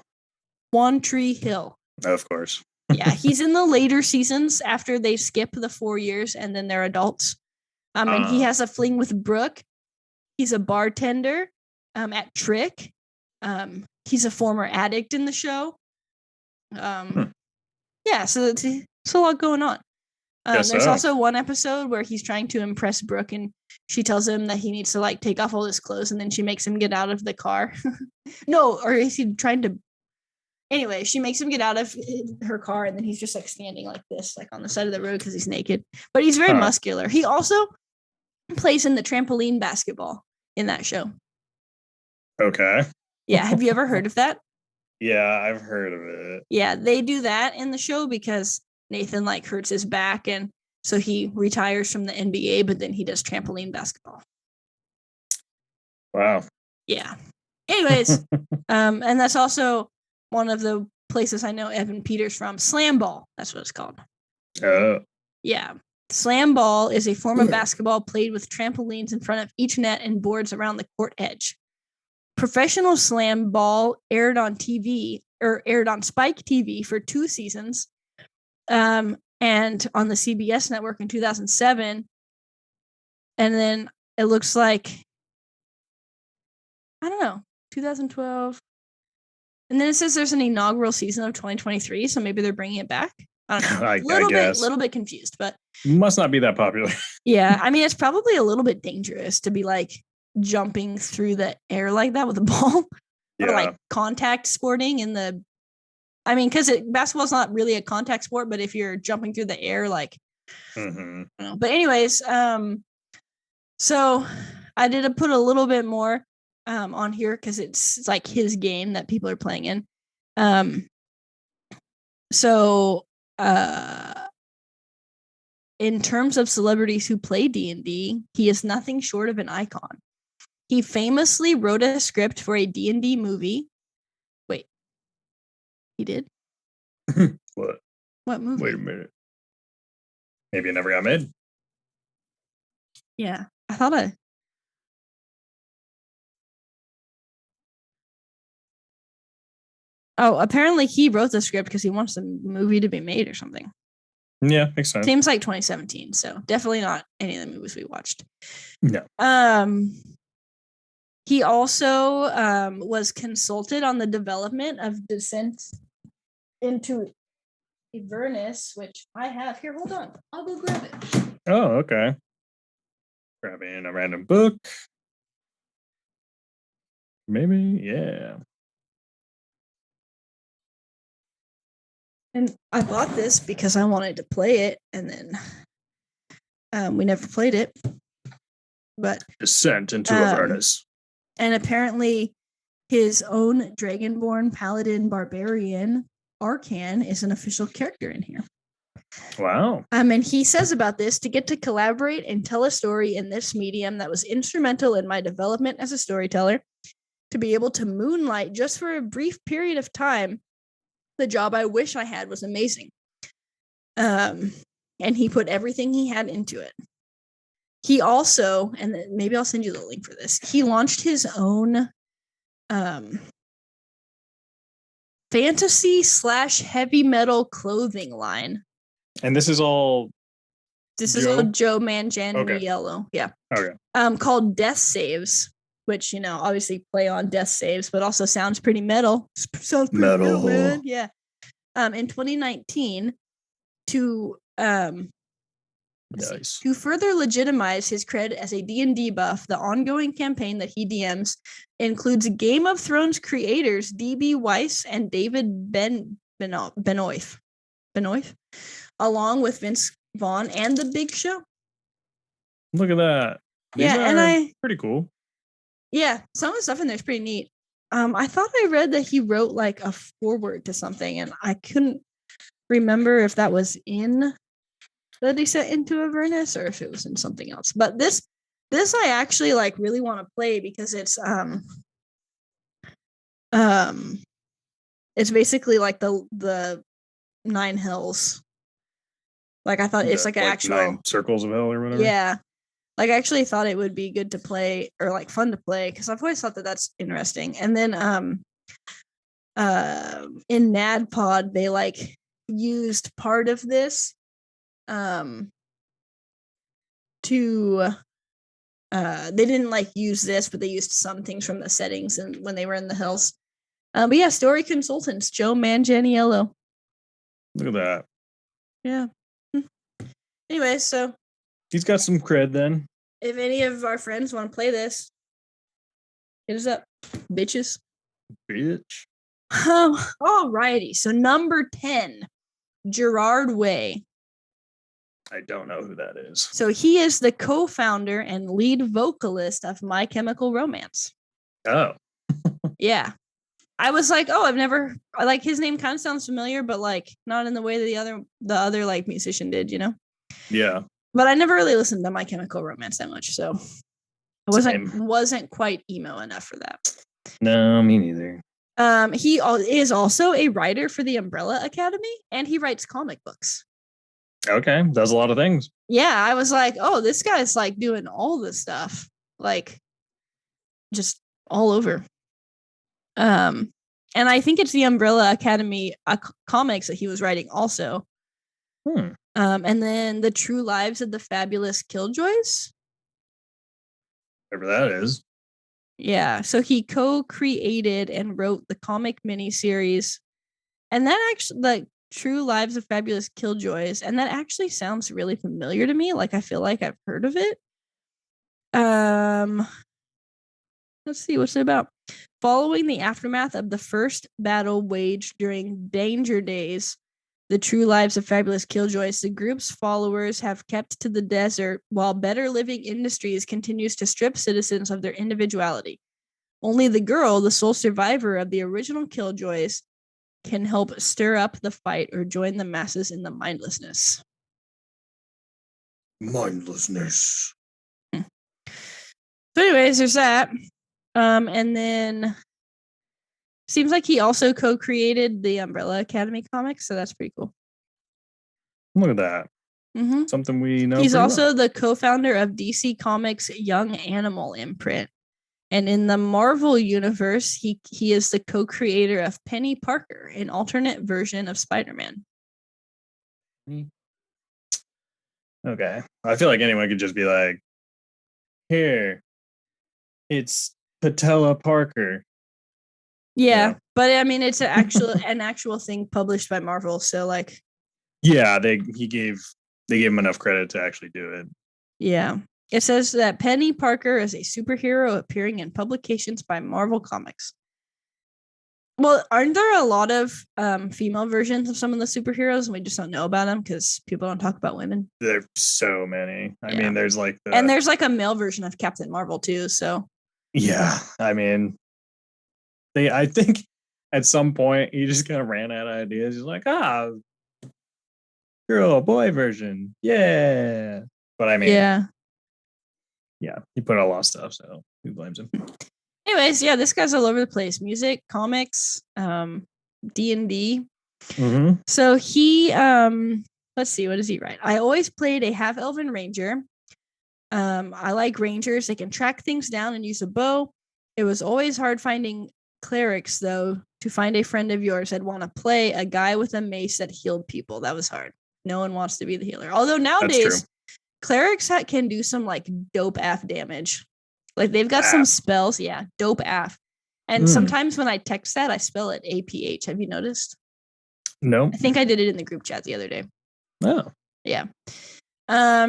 One Tree Hill. Of course. Yeah, he's in the later seasons after they skip the 4 years and then they're adults. And he has a fling with Brooke. He's a bartender at Trick. He's a former addict in the show. Yeah, so it's a lot going on. There's also one episode where he's trying to impress Brooke, and she tells him that he needs to like take off all his clothes, and then she makes him get out of the car. No, or is he trying to? Anyway, she makes him get out of her car, and then he's just like standing like this, like on the side of the road because he's naked. But he's very muscular. He also plays in the trampoline basketball in that show. Okay. Yeah, have you ever heard of that? Yeah, I've heard of it. Yeah, they do that in the show because Nathan like hurts his back, and so he retires from the NBA, but then he does trampoline basketball. Wow. Yeah. Anyways, and that's also one of the places I know Evan Peters from. Slam ball, that's what it's called. Oh. Yeah. Slam ball is a form of basketball played with trampolines in front of each net and boards around the court edge. Professional slam ball aired on TV or aired on Spike TV for 2 seasons. And on the CBS network in 2007. And then it looks like, I don't know, 2012. And then it says there's an inaugural season of 2023, so maybe they're bringing it back. I don't know. A little bit confused, but must not be that popular. Yeah, I mean, it's probably a little bit dangerous to be like jumping through the air like that with a ball, or like contact sporting in the. I mean, because basketball is not really a contact sport, but if you're jumping through the air, like. But anyways, so I did put a little bit more on here because it's like his game that people are playing in. So in terms of celebrities who play D&D, he is nothing short of an icon. He famously wrote a script for a D&D movie. Wait, he did? What? What movie? Wait a minute. Maybe it never got made. Yeah, I thought Oh, apparently he wrote the script because he wants the movie to be made or something. Yeah, makes sense. Seems like 2017, so definitely not any of the movies we watched. No. He also was consulted on the development of Descent into Avernus, which I have here. Hold on, I'll go grab it. Oh, okay. Grabbing a random book. Maybe, yeah. And I bought this because I wanted to play it, and then we never played it. But Descent into Avernus. And apparently his own Dragonborn Paladin Barbarian Arcan is an official character in here. Wow. And he says about this, to get to collaborate and tell a story in this medium that was instrumental in my development as a storyteller, to be able to moonlight just for a brief period of time, the job I wish I had was amazing. And he put everything he had into it. He also, and maybe I'll send you the link for this, he launched his own fantasy / heavy metal clothing line. And this is all Joe Manganiello. Yeah. Okay. Called Death Saves, which, obviously play on Death Saves, but also sounds pretty metal. Sounds pretty metal, man. Yeah. In 2019, to further legitimize his cred as a D&D buff, the ongoing campaign that he DMs includes Game of Thrones creators D.B. Weiss and David Benoit, along with Vince Vaughn and The Big Show. Look at that. These are pretty cool. Yeah, some of the stuff in there is pretty neat. I thought I read that he wrote like a foreword to something, and I couldn't remember if that was in the Descent into Avernus or if it was in something else. But this I actually like really want to play because it's basically like the Nine Hells. Like I thought it's like an actual 9 circles of hell or whatever. Yeah. Like I actually thought it would be good to play or like fun to play because I've always thought that that's interesting. And then in NADPOD they like used part of this to they didn't like use this, but they used some things from the settings and when they were in the hills. But yeah, story consultants, Joe Manganiello. Look at that. Yeah. Anyway, so he's got some cred then. If any of our friends want to play this, hit us up, bitches. Bitch. Alrighty. So number 10, Gerard Way. I don't know who that is. So he is the co-founder and lead vocalist of My Chemical Romance. Oh. Yeah. I was like, oh, I've never like his name kind of sounds familiar, but like not in the way that the other like musician did, you know? Yeah. But I never really listened to My Chemical Romance that much, so I wasn't quite emo enough for that. No, me neither. He is also a writer for the Umbrella Academy, and he writes comic books. Okay, does a lot of things. Yeah, I was like, oh, this guy's like doing all this stuff, like just all over. And I think it's the Umbrella Academy comics that he was writing also. And then the True Lives of the Fabulous Killjoys. Whatever that is. Yeah, so he co-created and wrote the comic miniseries, and that actually, like True Lives of Fabulous Killjoys, and that actually sounds really familiar to me. Like I feel like I've heard of it. Let's see what's it about. Following the aftermath of the first battle waged during Danger Days, the True Lives of Fabulous Killjoys, the group's followers have kept to the desert while Better Living Industries continues to strip citizens of their individuality. Only the girl, the sole survivor of the original Killjoys, can help stir up the fight or join the masses in the mindlessness. Mindlessness. So anyways, there's that. And then seems like he also co-created the Umbrella Academy comics, so that's pretty cool. Look at that. Mm-hmm. Something we know. He's also the co-founder of DC Comics' Young Animal imprint. And in the Marvel universe, he is the co-creator of Penny Parker, an alternate version of Spider-Man. Okay. I feel like anyone could just be like, here, it's Patella Parker. Yeah, but I mean, it's an actual thing published by Marvel. So like, yeah, they gave him enough credit to actually do it. Yeah. It says that Penny Parker is a superhero appearing in publications by Marvel Comics. Well, aren't there a lot of female versions of some of the superheroes and we just don't know about them because people don't talk about women? There's so many. I mean, there's like and there's like a male version of Captain Marvel too. So yeah, I mean, I think at some point he just kind of ran out of ideas. He's like, girl, boy version, yeah. But I mean, yeah, he put out a lot of stuff, so who blames him? Anyways, yeah, this guy's all over the place. Music, comics, D&D. Mm-hmm. So he, let's see, what does he write? I always played a half-elven ranger. I like rangers. They can track things down and use a bow. It was always hard finding clerics, though. To find a friend of yours, I'd want to play a guy with a mace that healed people. That was hard. No one wants to be the healer. Although nowadays, clerics can do some like dope af damage. Like they've got some spells, yeah, dope af. And sometimes when I text that, I spell it APH. Have you noticed? No. I think I did it in the group chat the other day. Oh. Yeah.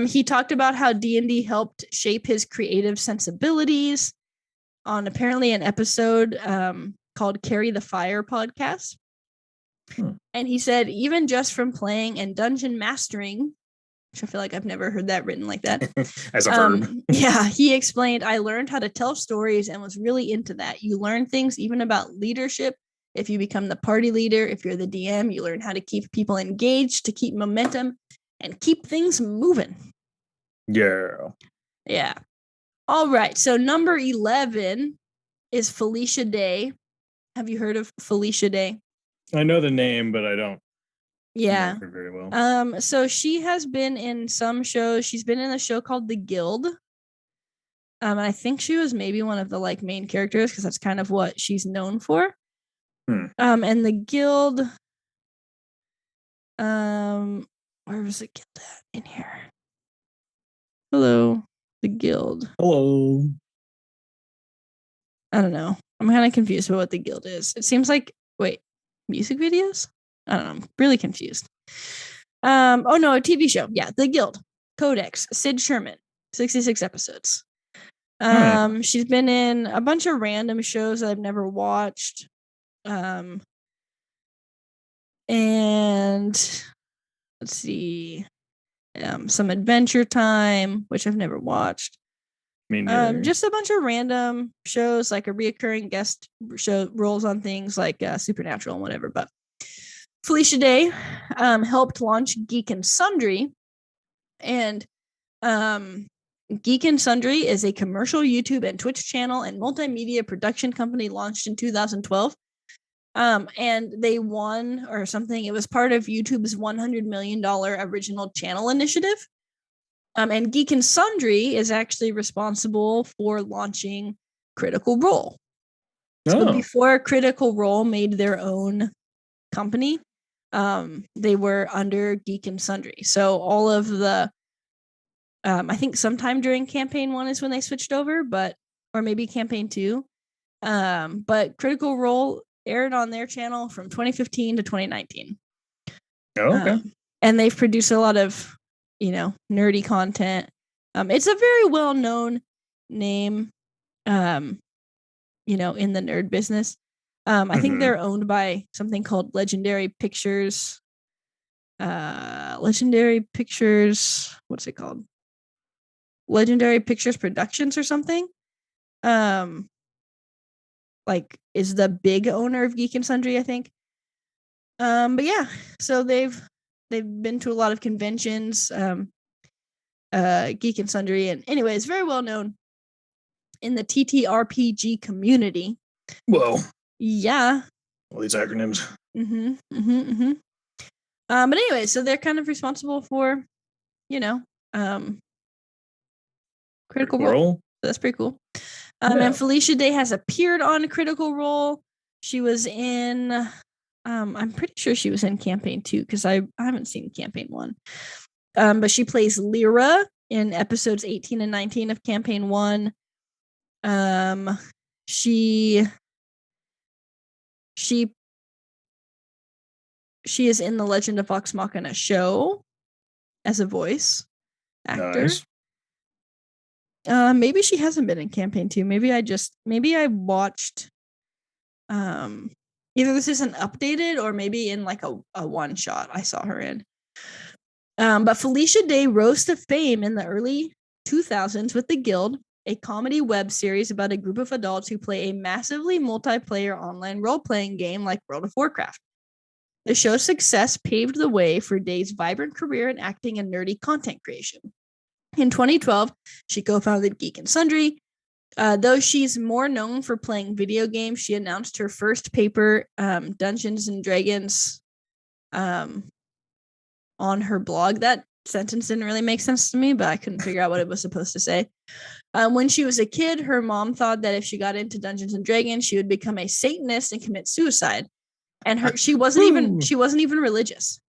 He talked about how D&D helped shape his creative sensibilities on apparently an episode called Carry the Fire podcast. And he said, even just from playing and dungeon mastering, which I feel like I've never heard that written like that. As a verb. Yeah, he explained, I learned how to tell stories and was really into that. You learn things even about leadership. If you become the party leader, if you're the DM, you learn how to keep people engaged, to keep momentum and keep things moving. Yeah. Yeah. All right. So number 11 is Felicia Day. Have you heard of Felicia Day? I know the name, but I don't Yeah. her very well. So she has been in some shows. She's been in a show called The Guild. And I think she was maybe one of the like main characters because that's kind of what she's known for. And The Guild. Where was The Guild at in here? Hello, The Guild. Hello. I don't know. I'm kind of confused about what The Guild is. It seems like music videos? I don't know. I'm really confused. Oh no, a TV show. Yeah, The Guild. Codex. Sid Sherman. 66 episodes. She's been in a bunch of random shows that I've never watched. And let's see. Some Adventure Time, which I've never watched. Me neither. Just a bunch of random shows, like a reoccurring guest show roles on things like Supernatural and whatever. But Felicia Day helped launch Geek and Sundry, and Geek and Sundry is a commercial YouTube and Twitch channel and multimedia production company launched in 2012. And they won or something. It was part of YouTube's $100 million original channel initiative. And Geek and Sundry is actually responsible for launching Critical Role. So before Critical Role made their own company, they were under Geek and Sundry. So all of the, I think sometime during campaign 1 is when they switched over, or maybe campaign 2. But Critical Role aired on their channel from 2015 to 2019. Oh, okay. And they've produced a lot of, nerdy content. It's a very well-known name, in the nerd business. I think they're owned by something called Legendary Pictures. Legendary Pictures, what's it called? Legendary Pictures Productions or something. Like is the big owner of Geek and Sundry, I think. But yeah, so they've been to a lot of conventions, Geek and Sundry, and anyways, very well known in the TTRPG community. Whoa. Yeah. All these acronyms. But anyway, so they're kind of responsible for, Critical Role. So that's pretty cool. And Felicia Day has appeared on Critical Role. She was in, I'm pretty sure she was in Campaign 2 because I haven't seen Campaign 1. But she plays Lyra in episodes 18 and 19 of Campaign 1. She is in the Legend of Vox Machina show as a voice actor. Nice. Maybe she hasn't been in Campaign 2. Maybe I watched either this isn't updated or maybe in like a one shot I saw her in. But Felicia Day rose to fame in the early 2000s with The Guild, a comedy web series about a group of adults who play a massively multiplayer online role-playing game like World of Warcraft. The show's success paved the way for Day's vibrant career in acting and nerdy content creation. In 2012, she co-founded Geek and Sundry. Though she's more known for playing video games, she announced her first paper, Dungeons and Dragons, on her blog. That sentence didn't really make sense to me, but I couldn't figure out what it was supposed to say. When she was a kid, her mom thought that if she got into Dungeons and Dragons, she would become a Satanist and commit suicide. And she wasn't even religious.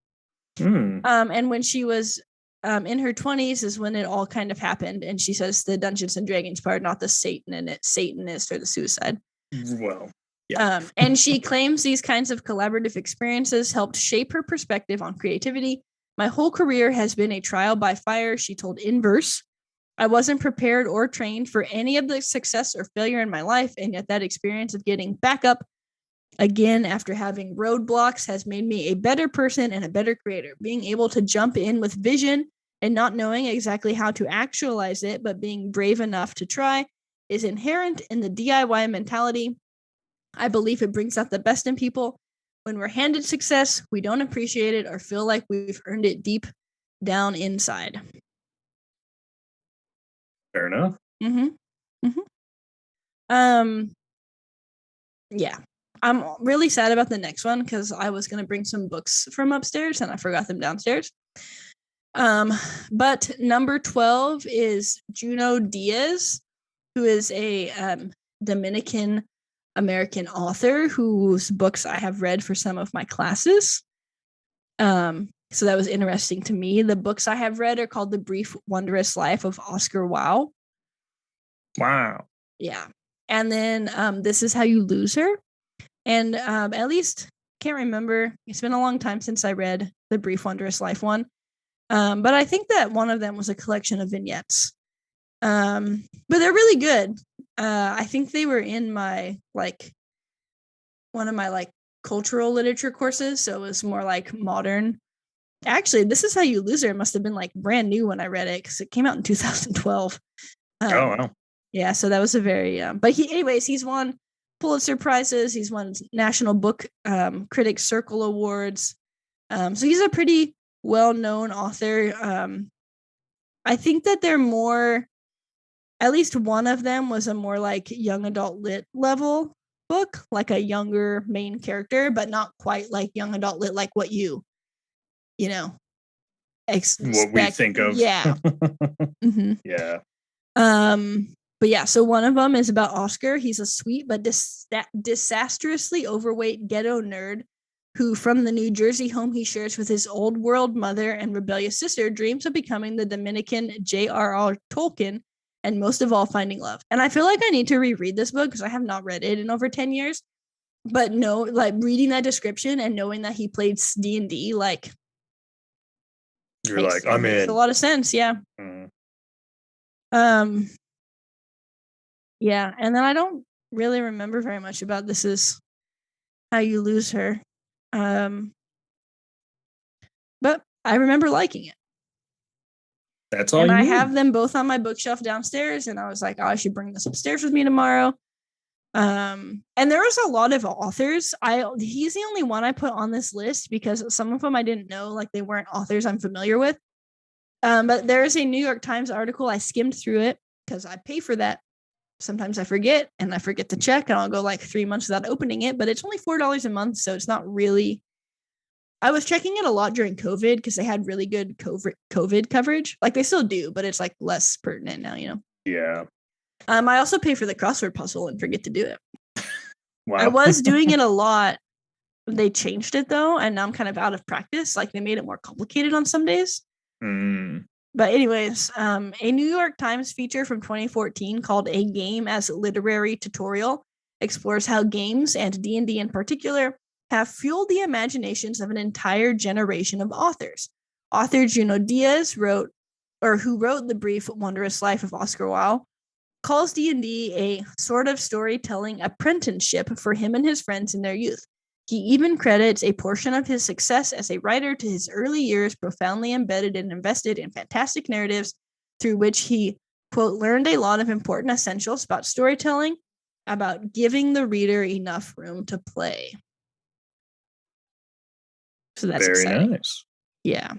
And when she was in her 20s is when it all kind of happened. And she says the Dungeons and Dragons part, not the Satanist or the suicide. Well, yeah. And she claims these kinds of collaborative experiences helped shape her perspective on creativity. My whole career has been a trial by fire, she told Inverse. I wasn't prepared or trained for any of the success or failure in my life, and yet that experience of getting back up again after having roadblocks has made me a better person and a better creator. Being able to jump in with vision and not knowing exactly how to actualize it, but being brave enough to try, is inherent in the DIY mentality. I believe it brings out the best in people. When we're handed success, we don't appreciate it or feel like we've earned it deep down inside. Fair enough. Yeah. I'm really sad about the next one because I was going to bring some books from upstairs and I forgot them downstairs. But number 12 is Juno Diaz, who is a Dominican American author whose books I have read for some of my classes. So that was interesting to me. The books I have read are called The Brief Wondrous Life of Oscar Wilde. Wow. Yeah. And then This Is How You Lose Her. And at least can't remember. It's been a long time since I read the Brief Wondrous Life one. But I think that one of them was a collection of vignettes. But they're really good. I think they were in my one of my cultural literature courses, so it was more like modern. Actually, This Is How You Lose Her must have been brand new when I read it because it came out in 2012. Oh wow. Yeah, so that was a very but he's won Pulitzer Prizes, he's won National Book Critics Circle Awards. So he's a pretty well-known author. I think that they're more, at least one of them was a more young adult lit level book, like a younger main character, but not quite like young adult lit like what you expect. What we think of. Yeah. Mm-hmm. Yeah. But yeah, so one of them is about Oscar. He's a sweet but disastrously overweight ghetto nerd who, from the New Jersey home he shares with his old world mother and rebellious sister, dreams of becoming the Dominican J.R.R. Tolkien, and most of all, finding love. And I feel like I need to reread this book because I have not read it in over 10 years. But no, reading that description and knowing that he played D&D, you're I'm in. Makes a lot of sense, yeah. Mm. Yeah, and then I don't really remember very much about This Is How You Lose Her. But I remember liking it. That's all. And I have them both on my bookshelf downstairs, and I was like, oh, I should bring this upstairs with me tomorrow. And there was a lot of authors. He's the only one I put on this list because some of them I didn't know, they weren't authors I'm familiar with. But there is a New York Times article. I skimmed through it because I pay for that. Sometimes I forget to check, and I'll go 3 months without opening it, but it's only $4 a month, so it's not really. I was checking it a lot during COVID because they had really good COVID coverage. They still do, but it's less pertinent now, Yeah. I also pay for the crossword puzzle and forget to do it. Wow. I was doing it a lot. They changed it though, and now I'm kind of out of practice. They made it more complicated on some days. But anyways, a New York Times feature from 2014 called "A Game as Literary Tutorial" explores how games, and D&D in particular, have fueled the imaginations of an entire generation of authors. Author Juno Diaz who wrote The Brief Wondrous Life of Oscar Wilde, calls D&D a sort of storytelling apprenticeship for him and his friends in their youth. He even credits a portion of his success as a writer to his early years profoundly embedded and invested in fantastic narratives through which he, quote, learned a lot of important essentials about storytelling, about giving the reader enough room to play. So that's very exciting. Nice. Yeah.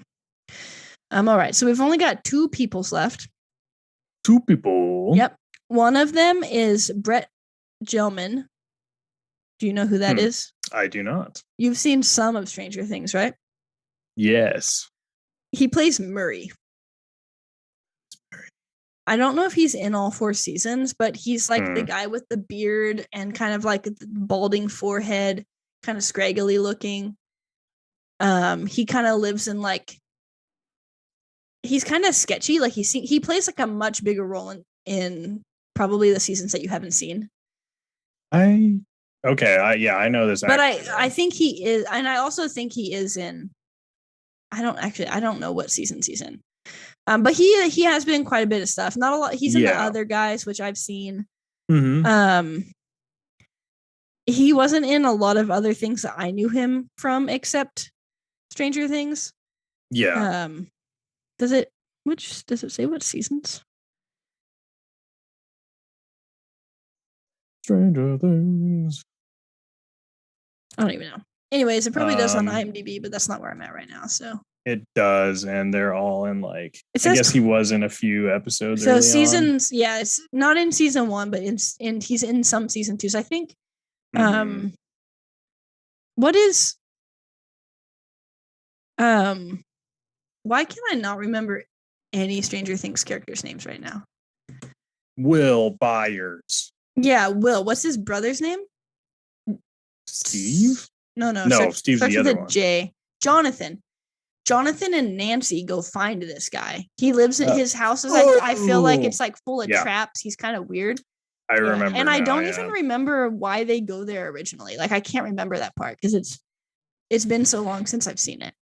All right. So we've only got 2 peoples left. 2 people. Yep. One of them is Brett Gelman. Do you know who that is? I do not. You've seen some of Stranger Things, right? Yes. He plays Murray. I don't know if he's in all 4 seasons, but he's the guy with the beard and kind of the balding forehead, kind of scraggly looking. He kind of lives in he's kind of sketchy. He plays a much bigger role in probably the seasons that you haven't seen. I know this. But I think he is, and I also think he is in. I don't know what season he's in. But he has been quite a bit of stuff. Not a lot. He's in the other guys, which I've seen. Mm-hmm. He wasn't in a lot of other things that I knew him from, except Stranger Things. Yeah. Does it say what seasons? Stranger Things. I don't even know. Anyways, it probably does on IMDb, but that's not where I'm at right now. So it does, and they're all in I guess he was in a few episodes. So seasons, yeah, it's not in season 1, but he's in some season 2s. I think What is why can I not remember any Stranger Things characters' names right now? Will Byers. Yeah, Will. What's his brother's name? Steve? No, No, Steve's starts the with other a one. J. Jonathan. Jonathan and Nancy go find this guy. He lives at his house. I feel like it's like full of traps. He's kind of weird. I remember. And I don't even remember why they go there originally. Like I can't remember that part because it's been so long since I've seen it.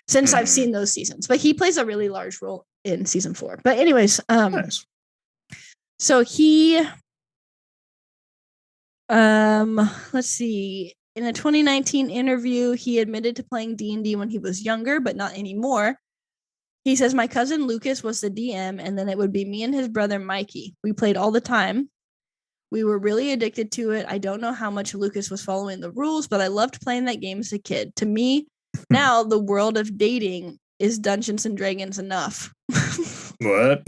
Since I've seen those seasons. But he plays a really large role in season 4. But anyways, nice. So he let's see. In a 2019 interview, he admitted to playing D&D when he was younger, but not anymore. He says, my cousin Lucas was the DM, and then it would be me and his brother Mikey. We played all the time. We were really addicted to it. I don't know how much Lucas was following the rules, but I loved playing that game as a kid. To me, now the world of dating is Dungeons and Dragons enough. What?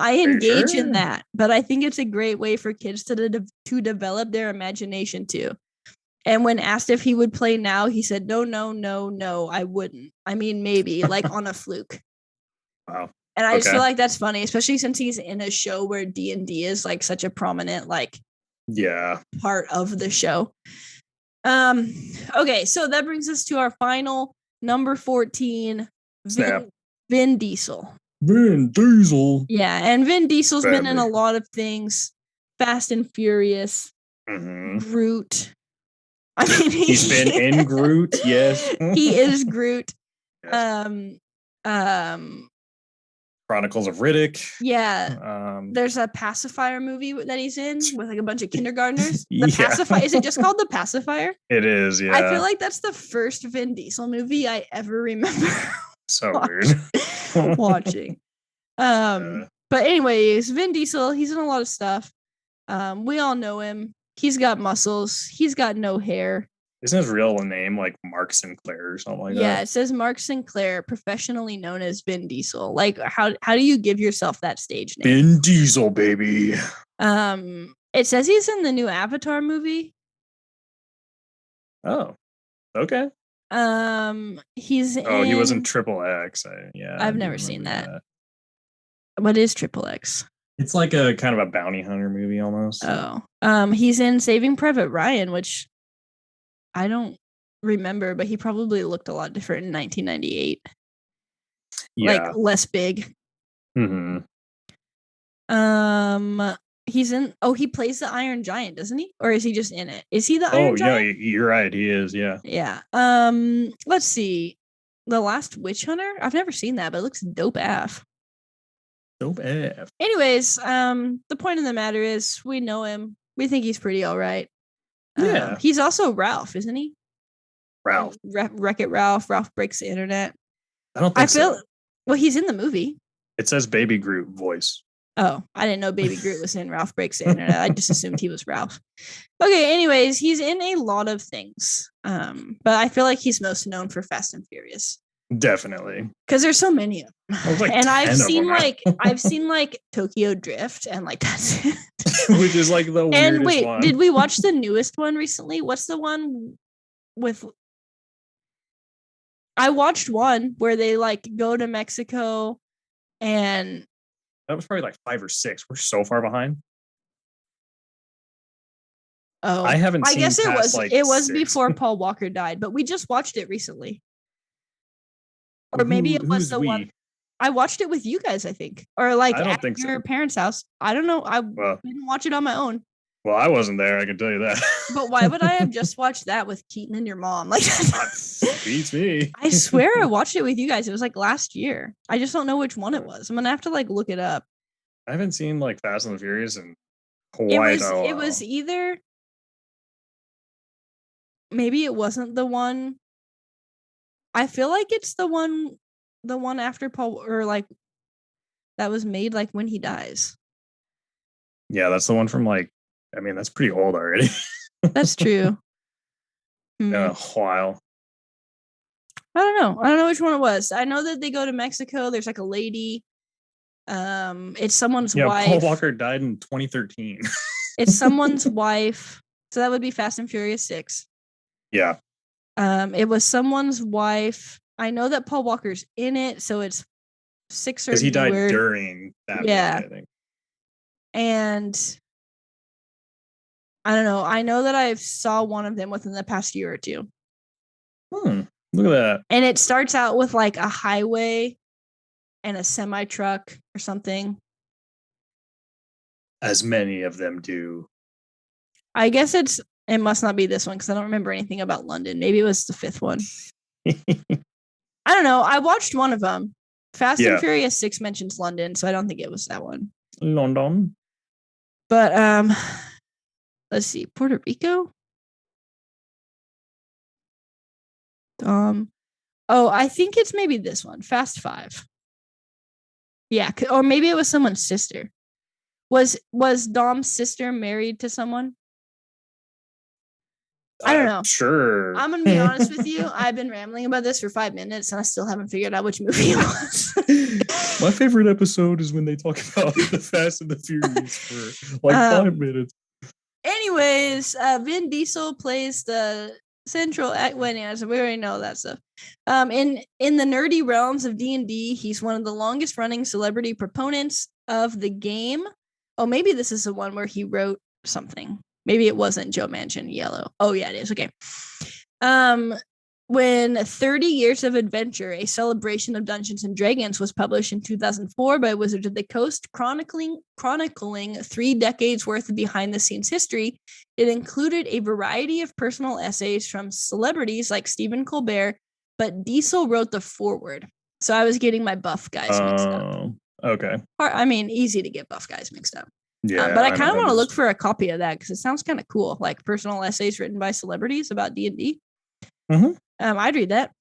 I engage in that, but I think it's a great way for kids to develop their imagination too. And when asked if he would play now, he said, no, I wouldn't. I mean, maybe like on a fluke. Wow. And I just feel like that's funny, especially since he's in a show where D&D is like such a prominent part of the show. Okay, so that brings us to our final number 14, Vin Diesel. Vin Diesel. Yeah, and Vin Diesel's been in a lot of things. Fast and Furious, Groot. I mean, he's been in Groot. Yes, he is Groot. Yes. Chronicles of Riddick. Yeah. There's a pacifier movie that he's in with like a bunch of kindergartners. The pacifier. Is it just called The Pacifier? It is, yeah. I feel like that's the first Vin Diesel movie I ever remember. So weird. watching. But anyways, Vin Diesel, he's in a lot of stuff. We all know him. He's got muscles. He's got no hair. Isn't his real name like Mark Sinclair or something like that? Yeah, it says Mark Sinclair, professionally known as Vin Diesel. Like, how do you give yourself that stage name? Vin Diesel, baby. It says he's in the new Avatar movie. Oh, okay. He's he was in Triple X. I've never seen that. What is Triple X? It's like a kind of a bounty hunter movie almost. Oh, he's in Saving Private Ryan, which I don't remember, but he probably looked a lot different in 1998. Yeah. Like less big. He's in. Oh, he plays the Iron Giant, doesn't he? Or is he just in it? Is he the Iron Giant? Yeah, you're right. He is. Yeah. Yeah. Let's see. The Last Witch Hunter. I've never seen that, but it looks dope AF. Dope AF. Anyways, the point of the matter is we know him. We think he's pretty all right. Yeah. He's also Ralph, isn't he? Ralph. Wreck-It Ralph. Ralph Breaks the Internet. I don't think so. Well, he's in the movie. It says Baby Groot voice. Oh, I didn't know Baby Groot was in Ralph Breaks the Internet. I just assumed he was Ralph. Okay, anyways, he's in a lot of things. But I feel like he's most known for Fast and Furious. Definitely. Because there's so many of them. Like and I've seen like Tokyo Drift and like that's it. Which is like the weirdest and wait, one. Did we watch the newest one recently? What's the one with I watched one where they like go to Mexico and that was probably like 5 or 6. We're so far behind. Oh, I haven't seen guess it was like it was 6. before Paul Walker died, but we just watched it recently. Or maybe it was the one I watched it with you guys, I think. Or like at your parents' house. I don't know. I didn't watch it on my own. Well, I wasn't there, I can tell you that. But why would I have just watched that with Keaton and your mom? Like beats me. I swear I watched it with you guys. It was like last year. I just don't know which one it was. I'm gonna have to like look it up. I haven't seen like Fast and the Furious in quite a while. It was either maybe it wasn't the one. I feel like it's the one after Paul or like that was made like when he dies. Yeah, that's the one from like I mean, that's pretty old already. That's true. A while. I don't know which one it was. I know that they go to Mexico. There's like a lady. It's someone's wife. Paul Walker died in 2013. It's someone's wife. So that would be Fast and Furious 6. Yeah. It was someone's wife. I know that Paul Walker's in it, so it's 6 or Because he died newer. during that movie, Yeah. I think. And I don't know. I know that I saw one of them within the past year or two. Look at that. And it starts out with like a highway and a semi truck or something. As many of them do. I guess it must not be this one because I don't remember anything about London. Maybe it was the 5th one. I don't know. I watched one of them. Fast and Furious 6 mentions London, so I don't think it was that one. London. But let's see. Puerto Rico? I think it's maybe this one. Fast 5. Yeah, or maybe it was someone's sister. Was Dom's sister married to someone? I don't know. Sure. I'm gonna be honest with you. I've been rambling about this for 5 minutes, and I still haven't figured out which movie it was. My favorite episode is when they talk about the Fast and the Furious for like 5 minutes. Anyways, Vin Diesel plays the central act. Well, yeah, so we already know that stuff. In the nerdy realms of D&D, he's one of the longest running celebrity proponents of the game. Oh, maybe this is the one where he wrote something. Maybe it wasn't Joe Manchin Yellow. Oh yeah, it is. Okay. When 30 Years of Adventure, a celebration of Dungeons and Dragons, was published in 2004 by Wizards of the Coast, chronicling 3 decades worth of behind-the-scenes history, it included a variety of personal essays from celebrities like Stephen Colbert, but Diesel wrote the foreword. So I was getting my buff guys mixed up. Okay. I mean, easy to get buff guys mixed up. Yeah, but I kind of want to look for a copy of that because it sounds kind of cool, like personal essays written by celebrities about D&D. I'd read that.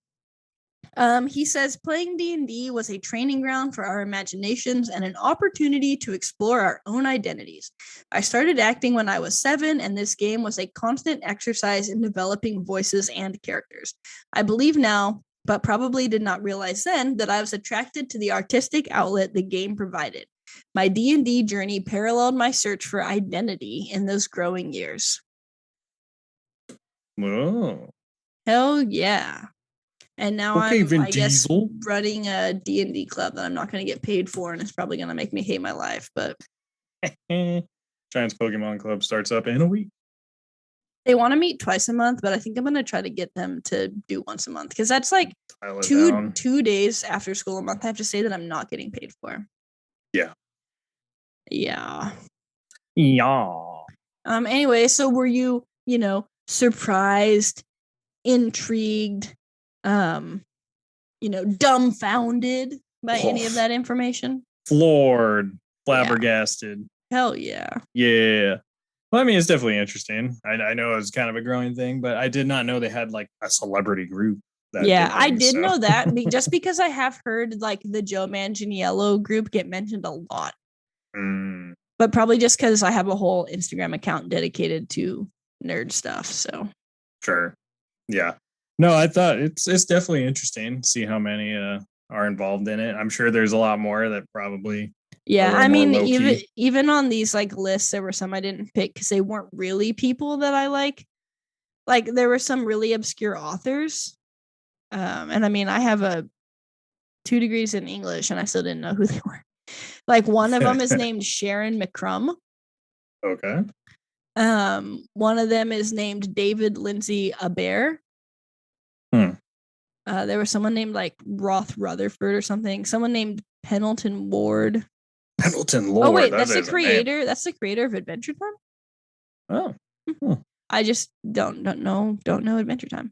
He says playing D&D was a training ground for our imaginations and an opportunity to explore our own identities. I started acting when I was 7, and this game was a constant exercise in developing voices and characters. I believe now, but probably did not realize then, that I was attracted to the artistic outlet the game provided. My D&D journey paralleled my search for identity in those growing years. Oh. Hell yeah. And now okay, I'm, Vin I guess, Diesel. running a D&D club that I'm not going to get paid for, and it's probably going to make me hate my life. But Giants Pokemon Club starts up in a week. They want to meet twice a month, but I think I'm going to try to get them to do once a month because that's like two days after school a month. I have to say that I'm not getting paid for. Yeah. Yeah. Yeah. Anyway, so were you, surprised, intrigued, dumbfounded by any of that information? Floored, flabbergasted. Yeah. Hell yeah. Yeah. Well, I mean, it's definitely interesting. I know it was kind of a growing thing, but I did not know they had like a celebrity group. I did know that just because I have heard like the Joe Manganiello group get mentioned a lot. But probably just because I have a whole Instagram account dedicated to nerd stuff. So sure. Yeah. No, I thought it's definitely interesting to see how many are involved in it. I'm sure there's a lot more that probably. Yeah, I mean, even on these like lists, there were some I didn't pick because they weren't really people that I like. Like there were some really obscure authors, and I mean, I have 2 degrees in English, and I still didn't know who they were. Like one of them is named Sharon McCrum. Okay. One of them is named David Lindsay Aber. There was someone named like Roth Rutherford or something. Someone named Pendleton Ward. Pendleton Lord. Oh wait, that's the creator. That's the creator of Adventure Time. Oh. I just don't know Adventure Time.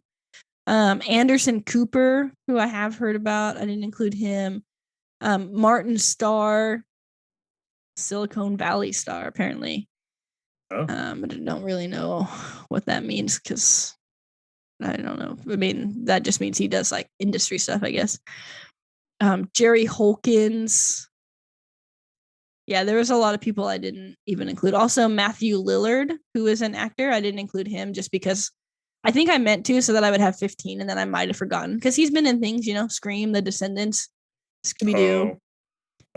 Anderson Cooper, who I have heard about. I didn't include him. Martin Starr, Silicon Valley Star, apparently. But I don't really know what that means because I don't know. I mean, that just means he does like industry stuff, I guess. Jerry Holkins. Yeah, there was a lot of people I didn't even include. Also, Matthew Lillard, who is an actor. I didn't include him just because I think I meant to so that I would have 15 and then I might have forgotten because he's been in things, Scream, The Descendants, Scooby-Doo. Oh,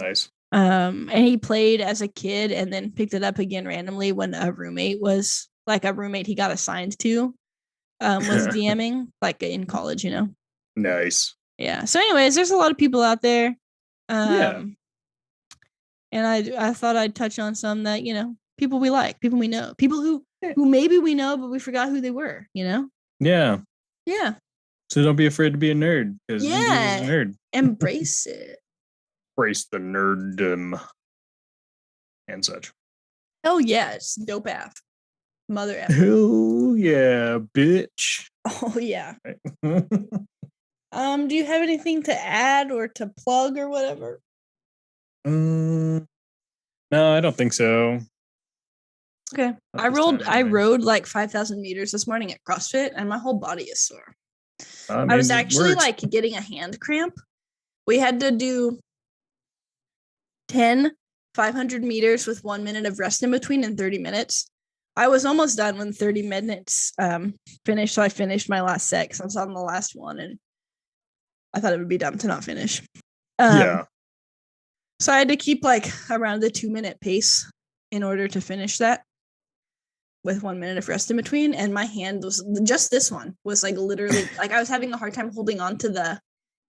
nice. And he played as a kid and then picked it up again randomly when a roommate he got assigned to. was DMing like in college, you know. Nice. Yeah. So, anyways, there's a lot of people out there. Yeah. And I thought I'd touch on some that, you know, people we like, people we know, people who Yeah. maybe we know, but we forgot who they were, you know? Yeah. Yeah. So don't be afraid to be a nerd, because Vin Diesel's a Yeah. nerd. Embrace it. Embrace the nerddom and such. Hell yeah, it's dope af. Mother f. Hell yeah, bitch. Oh yeah. Do you have anything to add or to plug or whatever? No, I don't think so. Okay. I rode like 5,000 meters this morning at CrossFit, and my whole body is sore. I was actually like getting a hand cramp. We had to do 10 500 meters with 1 minute of rest in between in 30 minutes. I was almost done when 30 minutes finished. So I finished my last set because I was on the last one, and I thought it would be dumb to not finish. Yeah. So I had to keep like around the 2-minute pace in order to finish that with 1 minute of rest in between. And my hand was just, this one was like literally like I was having a hard time holding on to the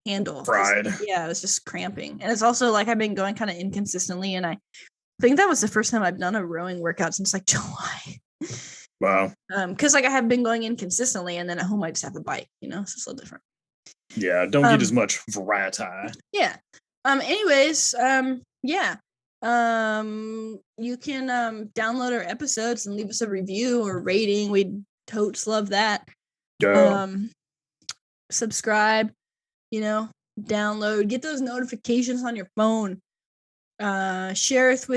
handle. Fried. Yeah, it was just cramping. And it's also like I've been going kind of inconsistently, and I think that was the first time I've done a rowing workout since like July. Wow. Because like I have been going inconsistently, and then at home I just have a bike, you know, so it's a little different. Yeah, don't get as much variety. Yeah. Anyways, yeah. You can download our episodes and leave us a review or rating. We'd totes love that. Yeah. Subscribe, you know, download, get those notifications on your phone. Share us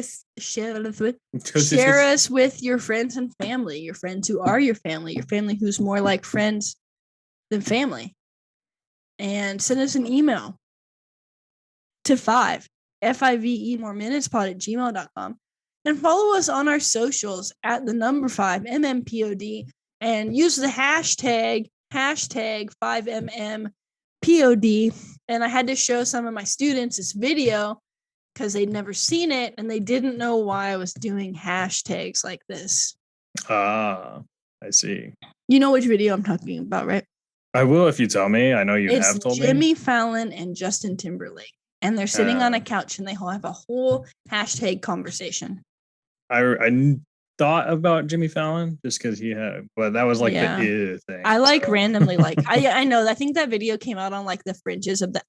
with your friends and family, your friends who are your family who's more like friends than family. And send us an email to 5 more minutes pod@gmail.com, and follow us on our socials at the number 5 MMPOD, and use the hashtag 5MMPOD. And I had to show some of my students this video because they'd never seen it and they didn't know why I was doing hashtags like this. I see. You know which video I'm talking about, right? I will if you tell me. I know you have told me. Jimmy Fallon and Justin Timberlake, and they're sitting on a couch and they have a whole hashtag conversation. I thought about Jimmy Fallon just because he had, but that was like the thing. I like randomly like I know. I think that video came out on like the fringes of the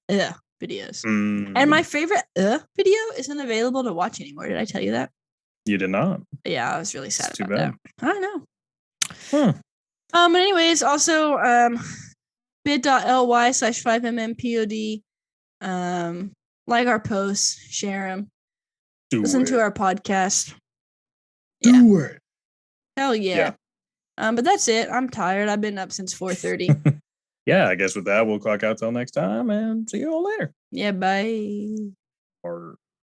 videos. And my favorite video isn't available to watch anymore. Did I tell you that? You did not. Yeah, I was really sad about bad. that. I know. But anyways, also bit.ly/5MMPOD. Like our posts, share them, listen to our podcast. Do it. Hell yeah. But that's it. I'm tired. I've been up since 4:30. Yeah, I guess with that, we'll clock out till next time and see you all later. Yeah, bye. Or